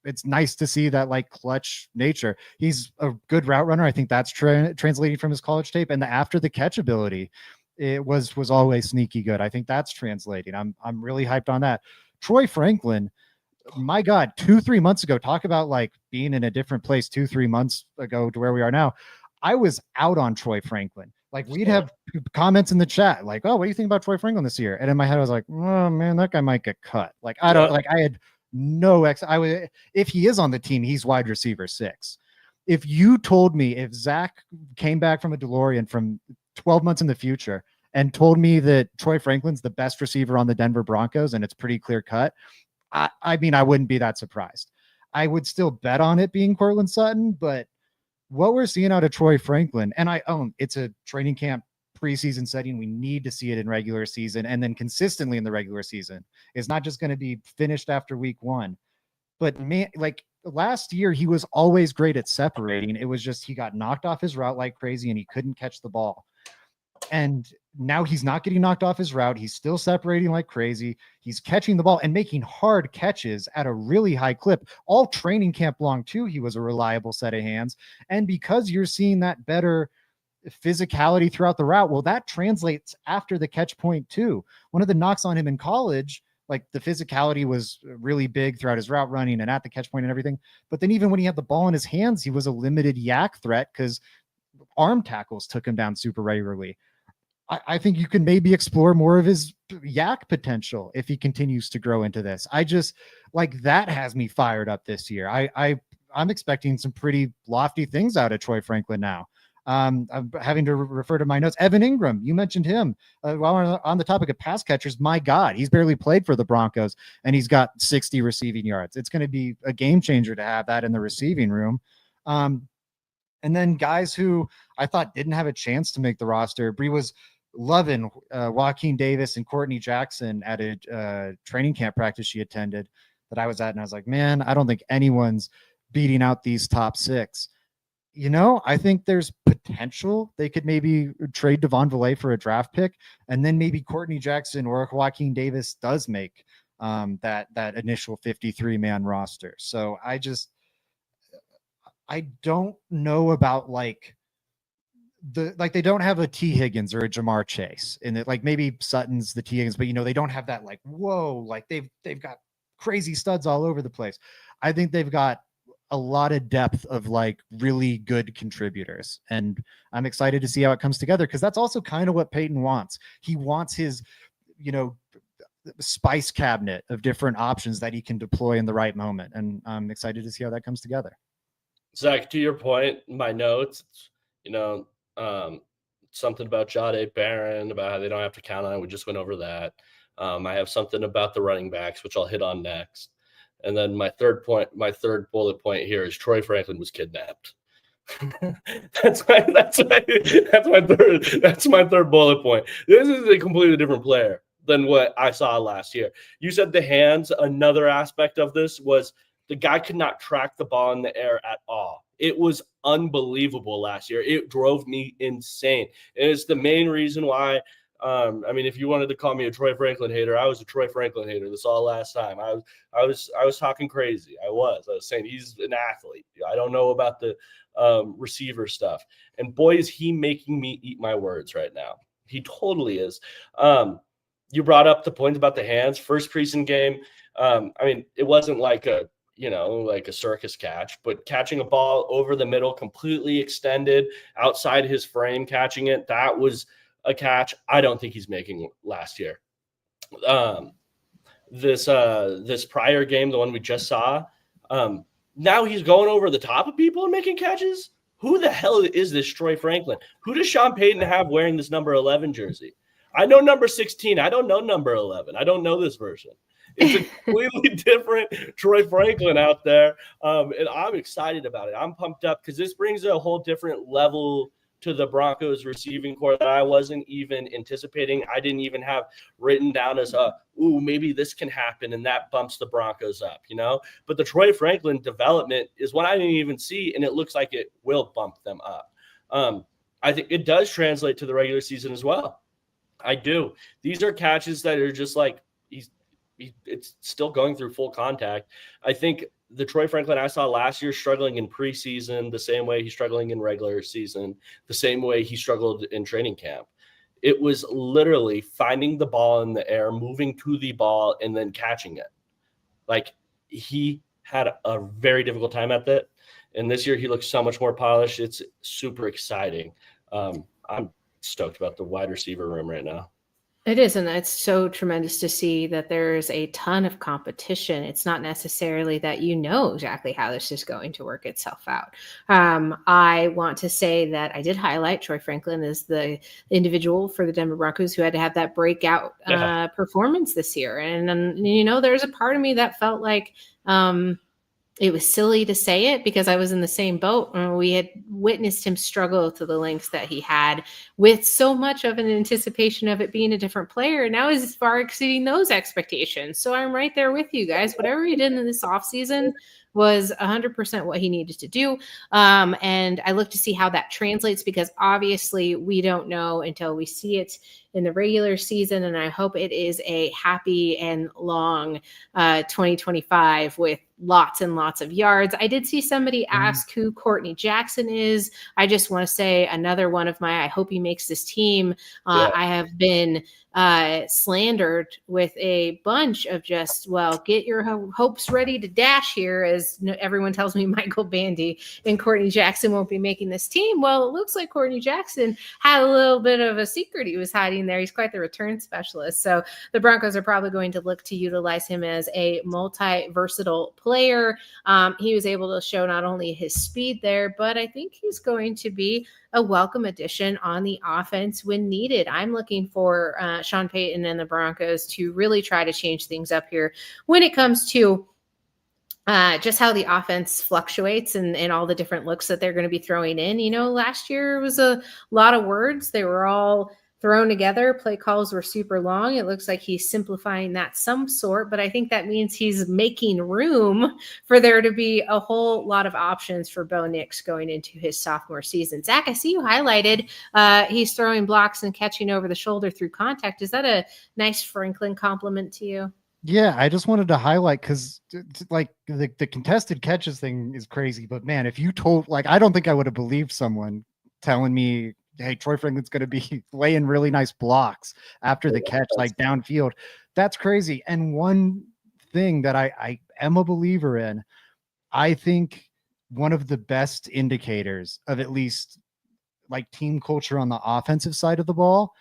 it's nice to see that like clutch nature. He's a good route runner. I think that's translating from his college tape, and the after the catch ability, it was always sneaky good. I think that's translating. I'm really hyped on that. Troy Franklin, my God, 2-3 months ago, talk about like being in a different place 2-3 months ago to where we are now. I was out on Troy Franklin. Like we'd have comments in the chat like, oh, what do you think about Troy Franklin this year? And in my head, I was like, oh man, that guy might get cut. Like, I don't like, I had no if he is on the team, he's wide receiver 6. If you told me if Zach came back from a DeLorean from 12 months in the future and told me that Troy Franklin's the best receiver on the Denver Broncos and it's pretty clear cut, I mean, I wouldn't be that surprised. I would still bet on it being Cortland Sutton, but what we're seeing out of Troy Franklin, and I own it's a training camp preseason setting. We need to see it in regular season and then consistently in the regular season. It's not just going to be finished after week 1. But man, like last year, he was always great at separating. It was just he got knocked off his route like crazy and he couldn't catch the ball. And now he's not getting knocked off his route. He's still separating like crazy. He's catching the ball and making hard catches at a really high clip. All training camp long, too, he was a reliable set of hands. And because you're seeing that better physicality throughout the route, well, that translates after the catch point, too. One of the knocks on him in college, like the physicality was really big throughout his route running and at the catch point and everything. But then even when he had the ball in his hands, he was a limited yak threat because arm tackles took him down super regularly. I think you can maybe explore more of his yak potential if he continues to grow into this. I just like that has me fired up this year. I'm expecting some pretty lofty things out of Troy Franklin now. I'm having to refer to my notes. Evan Ingram, you mentioned him while we're on the topic of pass catchers. My God, he's barely played for the Broncos and he's got 60 receiving yards. It's going to be a game changer to have that in the receiving room. And then guys who I thought didn't have a chance to make the roster. Bree was loving Joaquin Davis and Courtney Jackson at a training camp practice she attended that I was at. And I was like, man, I don't think anyone's beating out these top 6. You know, I think there's potential. They could maybe trade Devon Valet for a draft pick. And then maybe Courtney Jackson or Joaquin Davis does make that initial 53-man roster. So I don't know about they don't have a T Higgins or a Jamar Chase in it. Like maybe Sutton's the T Higgins, but they don't have that like, whoa, like they've got crazy studs all over the place. I think they've got a lot of depth of like really good contributors. And I'm excited to see how it comes together because that's also kind of what Payton wants. He wants his, spice cabinet of different options that he can deploy in the right moment. And I'm excited to see how that comes together.
Zach, to your point, my notes, something about Jahdae Barron, about how they don't have to count on it. We just went over that. I have something about the running backs, which I'll hit on next. And then my third bullet point here is Troy Franklin was kidnapped. That's my third bullet point. This is a completely different player than what I saw last year. You said the hands. Another aspect of this was the guy could not track the ball in the air at all. It was unbelievable last year. It drove me insane. And it's the main reason why. I mean, if you wanted to call me a Troy Franklin hater, I was a Troy Franklin hater this all last time. I was talking crazy. I was saying he's an athlete. I don't know about the receiver stuff. And boy, is he making me eat my words right now. He totally is. You brought up the point about the hands. First preseason game. I mean, it wasn't like a circus catch, but catching a ball over the middle, completely extended outside his frame, catching it, that was a catch I don't think he's making last year. This prior game, the one we just saw, now he's going over the top of people and making catches. Who the hell is this Troy Franklin? Who does Sean Payton have wearing this number 11 jersey? I know number 16. I don't know number 11. I don't know this version. It's a completely different Troy Franklin out there. And I'm excited about it. I'm pumped up because this brings a whole different level to the Broncos receiving core that I wasn't even anticipating. I didn't even have written down as maybe this can happen, and that bumps the Broncos up, But the Troy Franklin development is what I didn't even see, and it looks like it will bump them up. I think it does translate to the regular season as well. I do. These are catches that are just like it's still going through full contact. I think the Troy Franklin I saw last year struggling in preseason the same way he's struggling in regular season, the same way he struggled in training camp. It was literally finding the ball in the air, moving to the ball, and then catching it. Like, he had a very difficult time at that. And this year he looks so much more polished. It's super exciting. I'm stoked about the wide receiver room right now.
It is, and it's so tremendous to see that there's a ton of competition. It's not necessarily that you know exactly how this is going to work itself out. I want to say that I did highlight Troy Franklin as the individual for the Denver Broncos who had to have that breakout performance this year. And there's a part of me that felt like it was silly to say it because I was in the same boat. We had witnessed him struggle to the lengths that he had with so much of an anticipation of it being a different player. And now he's far exceeding those expectations. So I'm right there with you guys. Whatever he did in this offseason was 100% what he needed to do. And I look to see how that translates because obviously we don't know until we see it in the regular season. And I hope it is a happy and long 2025 with lots and lots of yards. I did see somebody ask who Courtney Jackson is. I just want to say another one of I hope he makes this team. I have been slandered with a bunch of get your hopes ready to dash here as everyone tells me Michael Bandy and Courtney Jackson won't be making this team. Well, it looks like Courtney Jackson had a little bit of a secret he was hiding there. He's quite the return specialist. So the Broncos are probably going to look to utilize him as a multi-versatile player. He was able to show not only his speed there, but I think he's going to be a welcome addition on the offense when needed. I'm looking for Sean Payton and the Broncos to really try to change things up here when it comes to just how the offense fluctuates and all the different looks that they're going to be throwing in. Last year was a lot of words. They were all thrown together. Play calls were super long. It looks like he's simplifying that some sort, but I think that means he's making room for there to be a whole lot of options for Bo Nix going into his sophomore season. Zach, I see you highlighted he's throwing blocks and catching over the shoulder through contact. Is that a nice Franklin compliment to you?
Yeah, I just wanted to highlight because like the contested catches thing is crazy, but man, if you told, I don't think I would have believed someone telling me, hey, Troy Franklin's going to be laying really nice blocks after the catch, like downfield. That's crazy. And one thing that I am a believer in, I think one of the best indicators of at least like team culture on the offensive side of the ball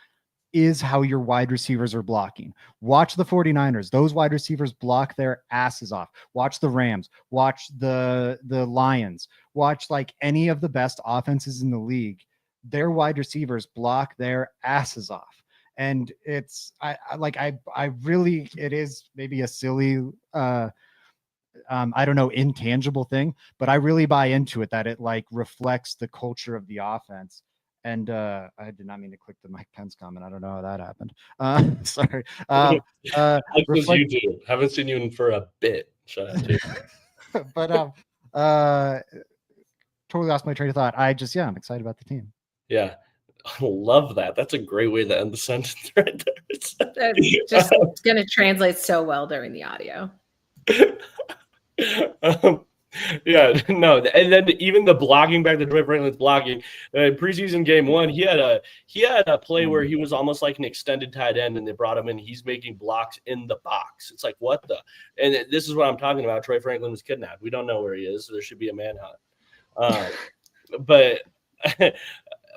is how your wide receivers are blocking. Watch the 49ers. Those wide receivers block their asses off. Watch the Rams. Watch the Lions. Watch like any of the best offenses in the league. Their wide receivers block their asses off. And it's I really, it is maybe a silly I don't know, intangible thing, but I really buy into it that it like reflects the culture of the offense. And I did not mean to click the Mike Pence comment. I don't know how that happened. Sorry.
Like those
Reflect,
you do. Haven't seen you in for a bit. Shout out to you.
but totally lost my train of thought. I'm excited about the team.
Yeah. I love that. That's a great way to end the sentence right there.
That's just going to translate so well during the audio.
Yeah, no, and then even the blocking back to Troy Franklin's blocking. Preseason game 1, he had a play where he was almost like an extended tight end, and they brought him in. He's making blocks in the box. It's like, what the? And this is what I'm talking about. Troy Franklin was kidnapped. We don't know where he is. So there should be a manhunt. But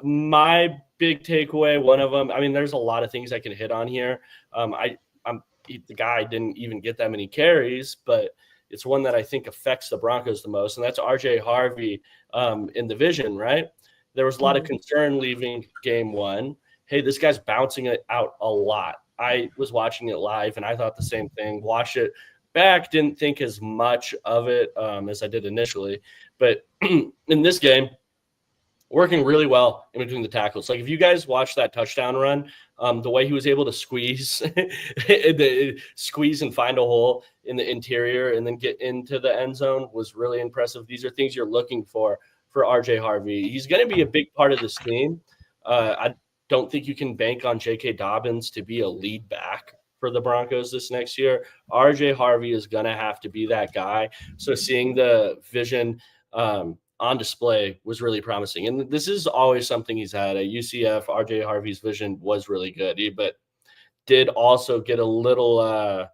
my big takeaway, one of them, I mean, there's a lot of things I can hit on here. The guy didn't even get that many carries, but it's one that I think affects the Broncos the most, and that's RJ Harvey in the vision, right? There was a lot of concern leaving game 1. Hey, this guy's bouncing it out a lot. I was watching it live, and I thought the same thing. Watched it back, didn't think as much of it as I did initially. But in this game, working really well in between the tackles. Like if you guys watch that touchdown run, the way he was able to squeeze and find a hole in the interior and then get into the end zone was really impressive. These are things you're looking for RJ Harvey. He's going to be a big part of this team. I don't think you can bank on J.K. Dobbins to be a lead back for the Broncos this next year. RJ Harvey is going to have to be that guy. So seeing the vision on display was really promising. And this is always something he's had at UCF. RJ Harvey's vision was really good, but did also get a little, I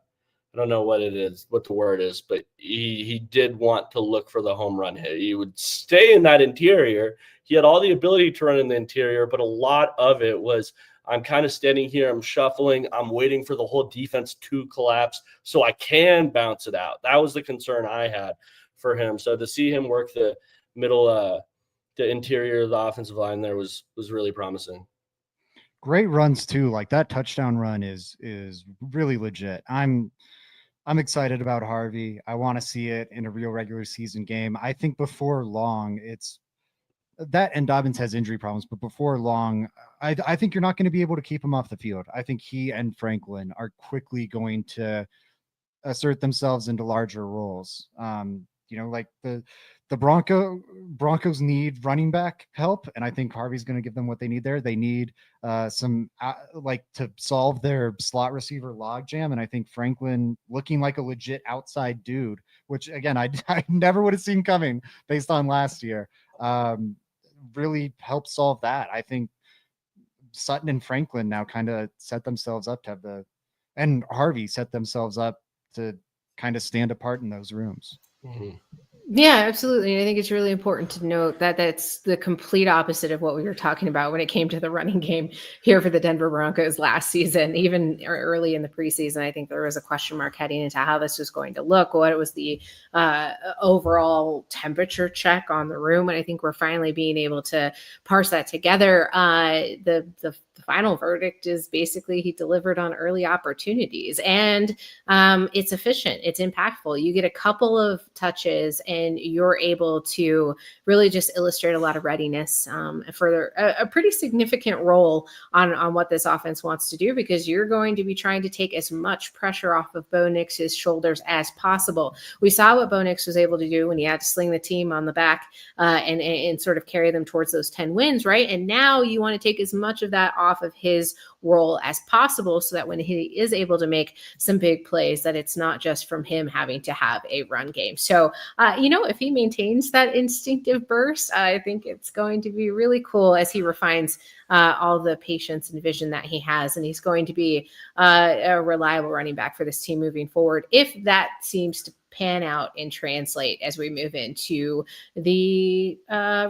don't know what the word is, but he did want to look for the home run hit. He would stay in that interior. He had all the ability to run in the interior, but a lot of it was, I'm kind of standing here, I'm shuffling, I'm waiting for the whole defense to collapse so I can bounce it out. That was the concern I had for him. So to see him work the middle, the interior of the offensive line there was really promising.
Great runs too. Like that touchdown run is really legit. I'm excited about Harvey. I want to see it in a real regular season game. I think before long, it's that, and Dobbins has injury problems, but before long, I think you're not going to be able to keep him off the field. I think he and Franklin are quickly going to assert themselves into larger roles. Like the Broncos need running back help, and I think Harvey's going to give them what they need there. They need some to solve their slot receiver logjam, and I think Franklin looking like a legit outside dude, which again I never would have seen coming based on last year, really helped solve that. I think Sutton and Franklin now kind of set themselves up to have and Harvey set themselves up to kind of stand apart in those rooms.
Mm-hmm.
Yeah, absolutely. And I think it's really important to note that that's the complete opposite of what we were talking about when it came to the running game here for the Denver Broncos last season. Even early in the preseason, I think there was a question mark heading into how this was going to look, what it was the overall temperature check on the room. And I think we're finally being able to parse that together. The final verdict is basically he delivered on early opportunities, and it's efficient, it's impactful. You get a couple of touches and you're able to really just illustrate a lot of readiness for a pretty significant role on what this offense wants to do, because you're going to be trying to take as much pressure off of Bo Nix's shoulders as possible. We saw what Bo Nix was able to do when he had to sling the team on the back and sort of carry them towards those 10 wins, right? And now you want to take as much of that off of his role as possible, so that when he is able to make some big plays, that it's not just from him having to have a run game. So, if he maintains that instinctive burst, I think it's going to be really cool as he refines all the patience and vision that he has. And he's going to be a reliable running back for this team moving forward, if that seems to pan out and translate as we move into the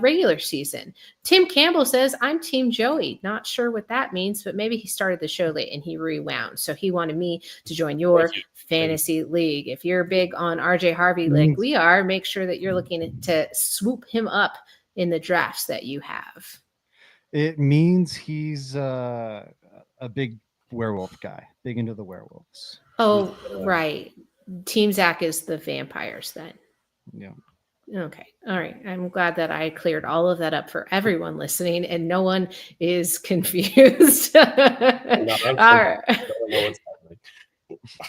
regular season. Tim Campbell says, I'm Team Joey. Not sure what that means, but maybe he started the show late and he rewound. So he wanted me to join your fantasy league. If you're big on RJ Harvey like we are, make sure that you're looking to swoop him up in the drafts that you have.
It means he's a big werewolf guy, big into the werewolves.
Oh, right. Team Zach is the vampires then.
Yeah.
Okay. All right. I'm glad that I cleared all of that up for everyone listening and no one is confused. All right.
I don't know what's happening.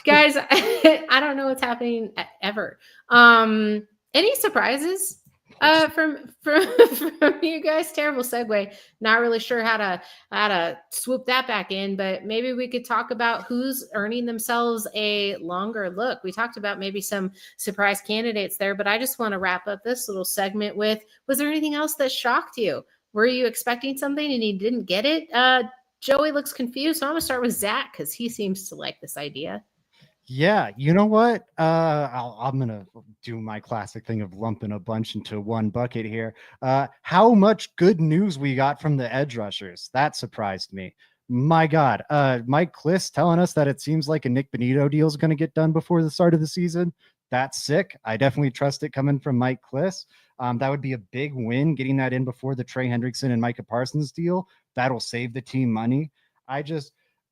Guys, I don't know what's happening ever. Any surprises from you guys? Terrible segue. Not really sure how to swoop that back in, but maybe we could talk about who's earning themselves a longer look. We talked about maybe some surprise candidates there, but I just want to wrap up this little segment with, was there anything else that shocked you? Were you expecting something and you didn't get it? Joey looks confused, so I'm gonna start with Zach because he seems to like this idea.
Yeah, you know what? I'm gonna do my classic thing of lumping a bunch into one bucket here. How much good news we got from the edge rushers. That surprised me. My God. Mike Kliss telling us that it seems like a Nick Bonito deal is going to get done before the start of the season. That's sick. I definitely trust it coming from Mike Kliss. That would be a big win, getting that in before the Trey Hendrickson and Micah Parsons deal. That'll save the team money.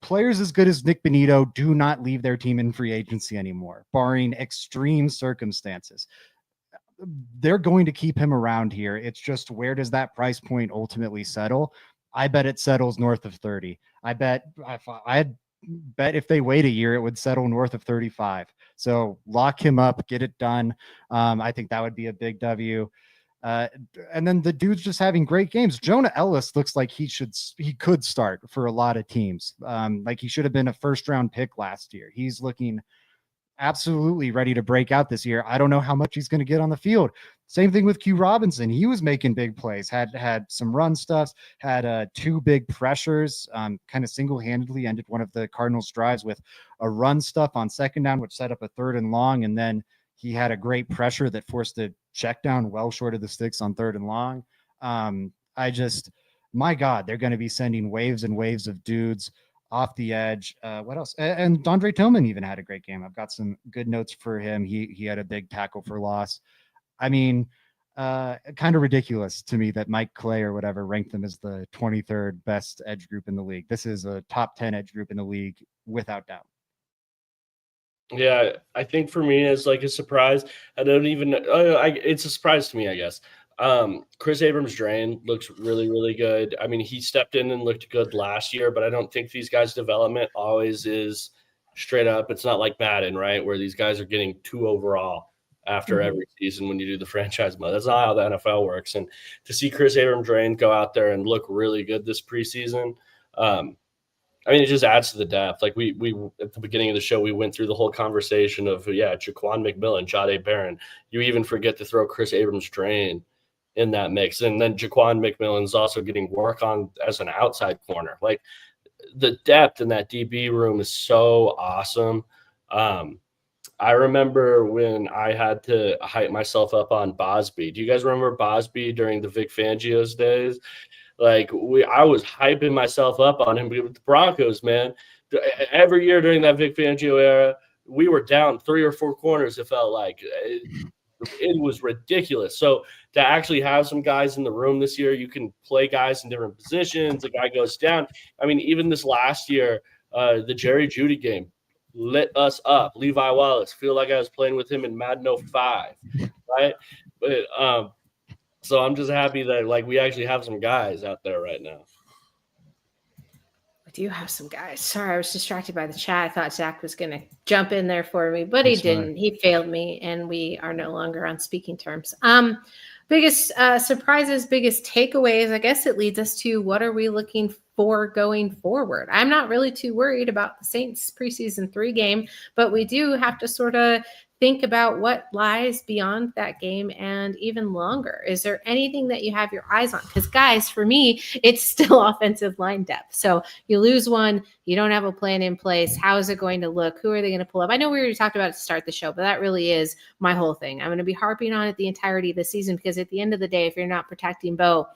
Players as good as Nick Bonito do not leave their team in free agency anymore, barring extreme circumstances. They're going to keep him around here. It's just, where does that price point ultimately settle? I bet it settles north of 30. I'd bet if they wait a year, it would settle north of 35. So lock him up, get it done. I think that would be a big W. And then the dude's just having great games. Jonah Ellis looks like he could start for a lot of teams. Like he should have been a first round pick last year. He's looking absolutely ready to break out this year. I don't know how much he's going to get on the field. Same thing with Q Robinson. He was making big plays, had some run stuffs, had 2 big pressures, kind of single-handedly ended one of the Cardinals drives with a run stuff on second down, which set up a 3rd and long. And then he had a great pressure that forced a check down well short of the sticks on 3rd and long. My God, they're going to be sending waves and waves of dudes off the edge. What else? And Dondre Tillman even had a great game. I've got some good notes for him. He had a big tackle for loss. I mean, kind of ridiculous to me that Mike Clay or whatever ranked them as the 23rd best edge group in the league. This is a top 10 edge group in the league without doubt.
Yeah, I think for me it's like a surprise. I don't even it's a surprise to me, I guess. Chris Abrams-Drain looks really, really good. I mean, he stepped in and looked good last year, but I don't think these guys' development always is straight up. It's not like Madden, right, where these guys are getting 2 overall after every season when you do the franchise mode. That's not how the NFL works. And to see Chris Abrams-Drain go out there and look really good this preseason, I mean, it just adds to the depth. Like we at the beginning of the show, we went through the whole conversation of, Jaquan McMillan, Jahdae Barron. You even forget to throw Chris Abrams-Drain in that mix. And then Jaquan McMillan's also getting work on as an outside corner. Like the depth in that DB room is so awesome. I remember when I had to hype myself up on Bosby. Do you guys remember Bosby during the Vic Fangio's days? Like I was hyping myself up on him with the Broncos, man. Every year during that Vic Fangio era, we were down 3 or 4 corners. It felt like it was ridiculous. So to actually have some guys in the room this year, you can play guys in different positions. The guy goes down. I mean, even this last year, the Jerry Jeudy game lit us up. Levi Wallace, feel like I was playing with him in Madden 05, right? But so I'm just happy that we actually have some guys out there right now.
We do have some guys. Sorry, I was distracted by the chat. I thought Zach was going to jump in there for me, but he didn't. He failed me, and we are no longer on speaking terms. Biggest surprises, biggest takeaways. I guess it leads us to, what are we looking for going forward? I'm not really too worried about the Saints preseason 3 game, but we do have to sort of think about what lies beyond that game and even longer. Is there anything that you have your eyes on? Because guys, for me, it's still offensive line depth. So you lose one, you don't have a plan in place. How is it going to look? Who are they going to pull up? I know we already talked about it to start the show, but that really is my whole thing. I'm going to be harping on it the entirety of the season, because at the end of the day, if you're not protecting Bo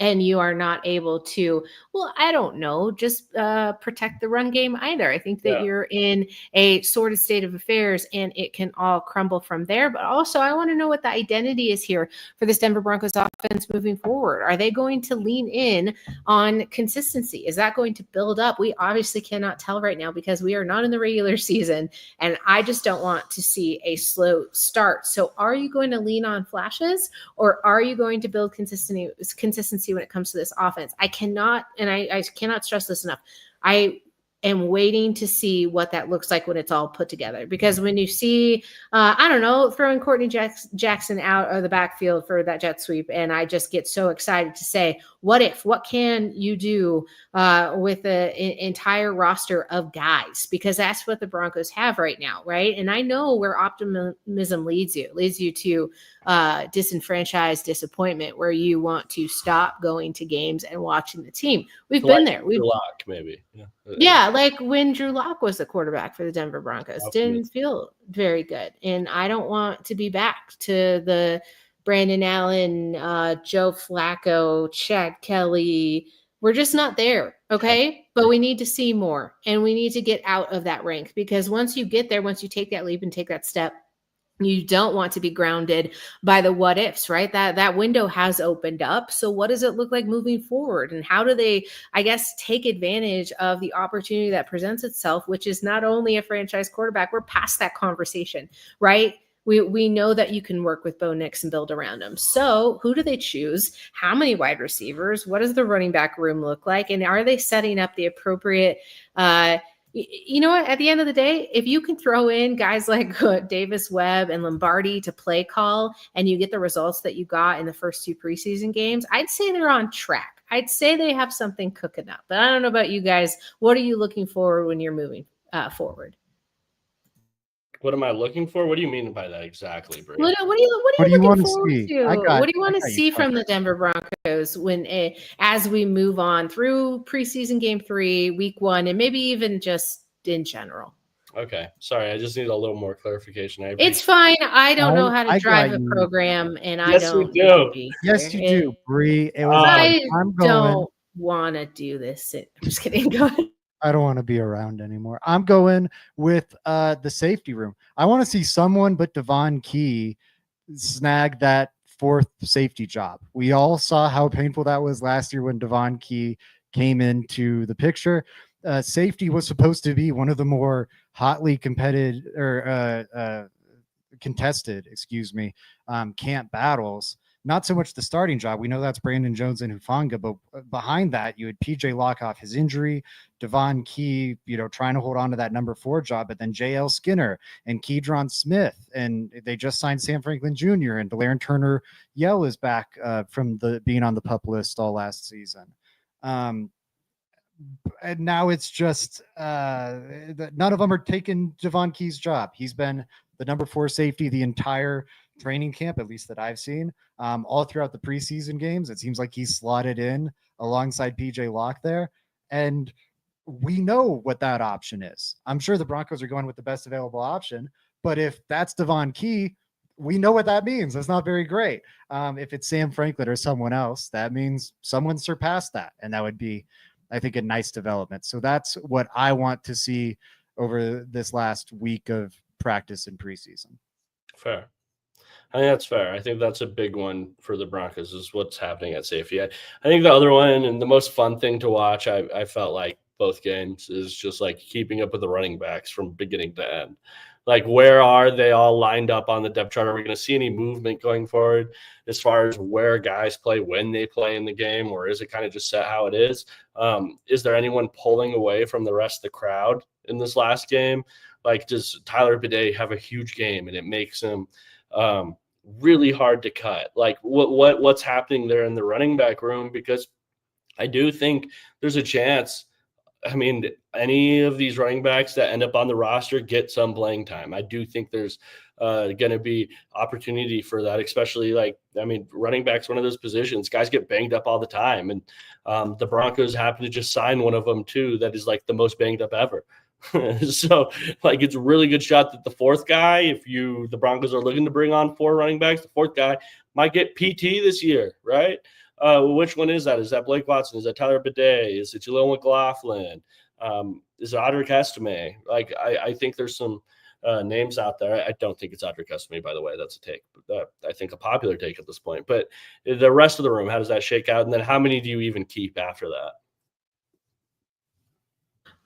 and you are not able to, well, I don't know, just protect the run game either. I think that you're in a sordid state of affairs and it can all crumble from there. But also, I want to know what the identity is here for this Denver Broncos offense moving forward. Are they going to lean in on consistency? Is that going to build up? We obviously cannot tell right now because we are not in the regular season, and I just don't want to see a slow start. So are you going to lean on flashes, or are you going to build consistency when it comes to this offense? I cannot, and I cannot stress this enough. I am waiting to see what that looks like when it's all put together. Because when you see, I don't know, throwing Courtney Jackson out of the backfield for that jet sweep, and I just get so excited to say, what can you do with an entire roster of guys? Because that's what the Broncos have right now, right? And I know where optimism leads you to disenfranchised disappointment, where you want to stop going to games and watching the team. We've been there.
Drew Lock, maybe.
Yeah, like when Drew Lock was the quarterback for the Denver Broncos. Didn't feel very good. And I don't want to be back to the Brandon Allen, Joe Flacco, Chad Kelly. We're just not there, okay? But we need to see more, and we need to get out of that rank, because once you get there, once you take that leap and take that step, you don't want to be grounded by the what ifs, right? That window has opened up. So what does it look like moving forward? And how do they, I guess, take advantage of the opportunity that presents itself, which is not only a franchise quarterback. We're past that conversation, right? We know that you can work with Bo Nix and build around him. So who do they choose? How many wide receivers? What does the running back room look like? And are they setting up the appropriate you know what? At the end of the day, if you can throw in guys like Davis Webb and Lombardi to play call, and you get the results that you got in the first 2 preseason games, I'd say they're on track. I'd say they have something cooking up. But I don't know about you guys. What are you looking for when you're moving forward?
What am I looking for? What do you mean by that exactly, Bree?
What are you looking forward to? What do you want to see from the Denver Broncos as we move on through preseason game 3, week 1, and maybe even just in general?
Okay. Sorry, I just need a little more clarification.
It's fine. I don't know how to drive a program, and I don't.
Yes, you do, Bree.
I don't want to do this. I'm just kidding. Go ahead.
I don't want to be around anymore. I'm going with the safety room. I want to see someone but Devon Key snag that 4th safety job. We all saw how painful that was last year when Devon Key came into the picture. Safety was supposed to be one of the more hotly contested camp battles. Not so much the starting job. We know that's Brandon Jones and Hufanga, but behind that, you had PJ Locke off his injury, Devon Key, trying to hold on to that number 4 job, but then JL Skinner and Keydron Smith, and they just signed Sam Franklin Jr. and De'Laren Turner Yell is back from being on the PUP list all last season. And now it's just none of them are taking Devon Key's job. He's been the number 4 safety the entire training camp, at least that I've seen, all throughout the preseason games. It seems like he's slotted in alongside PJ Locke there. And we know what that option is. I'm sure the Broncos are going with the best available option, but if that's Devon Key, we know what that means. That's not very great. If it's Sam Franklin or someone else, that means someone surpassed that. And that would be, I think, a nice development. So that's what I want to see over this last week of practice and preseason.
Fair. I think that's fair. I think that's a big one for the Broncos is what's happening at safety. I think the other one and the most fun thing to watch, I felt like both games, is just like keeping up with the running backs from beginning to end. Like, where are they all lined up on the depth chart? Are we going to see any movement going forward as far as where guys play, when they play in the game, or is it kind of just set how it is? Is there anyone pulling away from the rest of the crowd in this last game? Like, does Tyler Bidet have a huge game and it makes him really hard to cut? Like, what's happening there in the running back room? Because I do think there's a chance. I mean, any of these running backs that end up on the roster get some playing time. I do think there's going to be opportunity for that, especially running back's one of those positions. Guys get banged up all the time. And the Broncos happen to just sign one of them too that is like the most banged up ever. So it's a really good shot that the 4th guy, if the Broncos are looking to bring on 4 running backs, the 4th guy might get PT this year, right? Which one is that? Is that Blake Watson? Is that Tyler Bidet? Is it Jaleel McLaughlin? Is it Audric Estime? Like, I think there's some names out there. I don't think it's Audric Estime, by the way. That's a take. I think a popular take at this point. But the rest of the room, how does that shake out? And then how many do you even keep after that?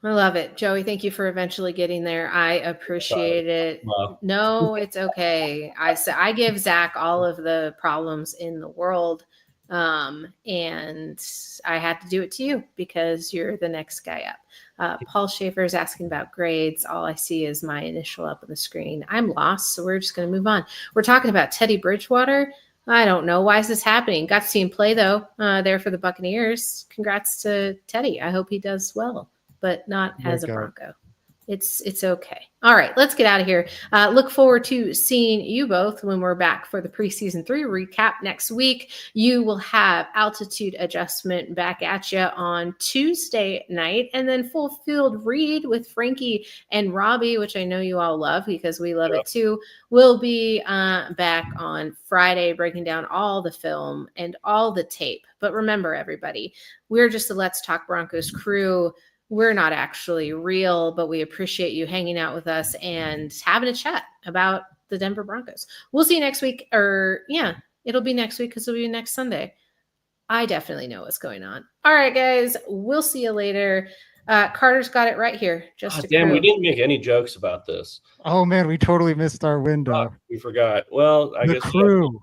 I love it. Joey, thank you for eventually getting there. I appreciate it.
Wow.
No, it's okay. I give Zach all of the problems in the world. And I had to do it to you because you're the next guy up. Paul Schaefer is asking about grades. All I see is my initial up on the screen. I'm lost, so we're just going to move on. We're talking about Teddy Bridgewater. I don't know. Why is this happening? Got to see him play, though, there for the Buccaneers. Congrats to Teddy. I hope he does well, but not as a Bronco. It's okay. All right, let's get out of here. Look forward to seeing you both when we're back for the preseason 3 recap next week. You will have Altitude Adjustment back at you on Tuesday night, and then Full Field Read with Frankie and Robbie, which I know you all love because we love it too. We'll be back on Friday breaking down all the film and all the tape. But remember, everybody, we're just the Let's Talk Broncos crew. We're not actually real, but we appreciate you hanging out with us and having a chat about the Denver Broncos. We'll see you next week. It'll be next week because it'll be next Sunday. I definitely know what's going on. All right, guys. We'll see you later. Carter's got it right here.
Damn, we didn't make any jokes about this.
Oh, man, we totally missed our window.
We forgot. Well, I guess
crew.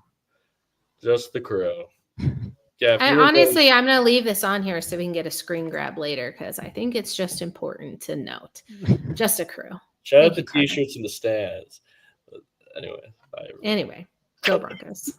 Just the crew. Yeah,
I'm going to leave this on here so we can get a screen grab later because I think it's just important to note. Just a crew.
Shout out the T-shirts in the stands. Anyway, bye.
Anyway, go Broncos.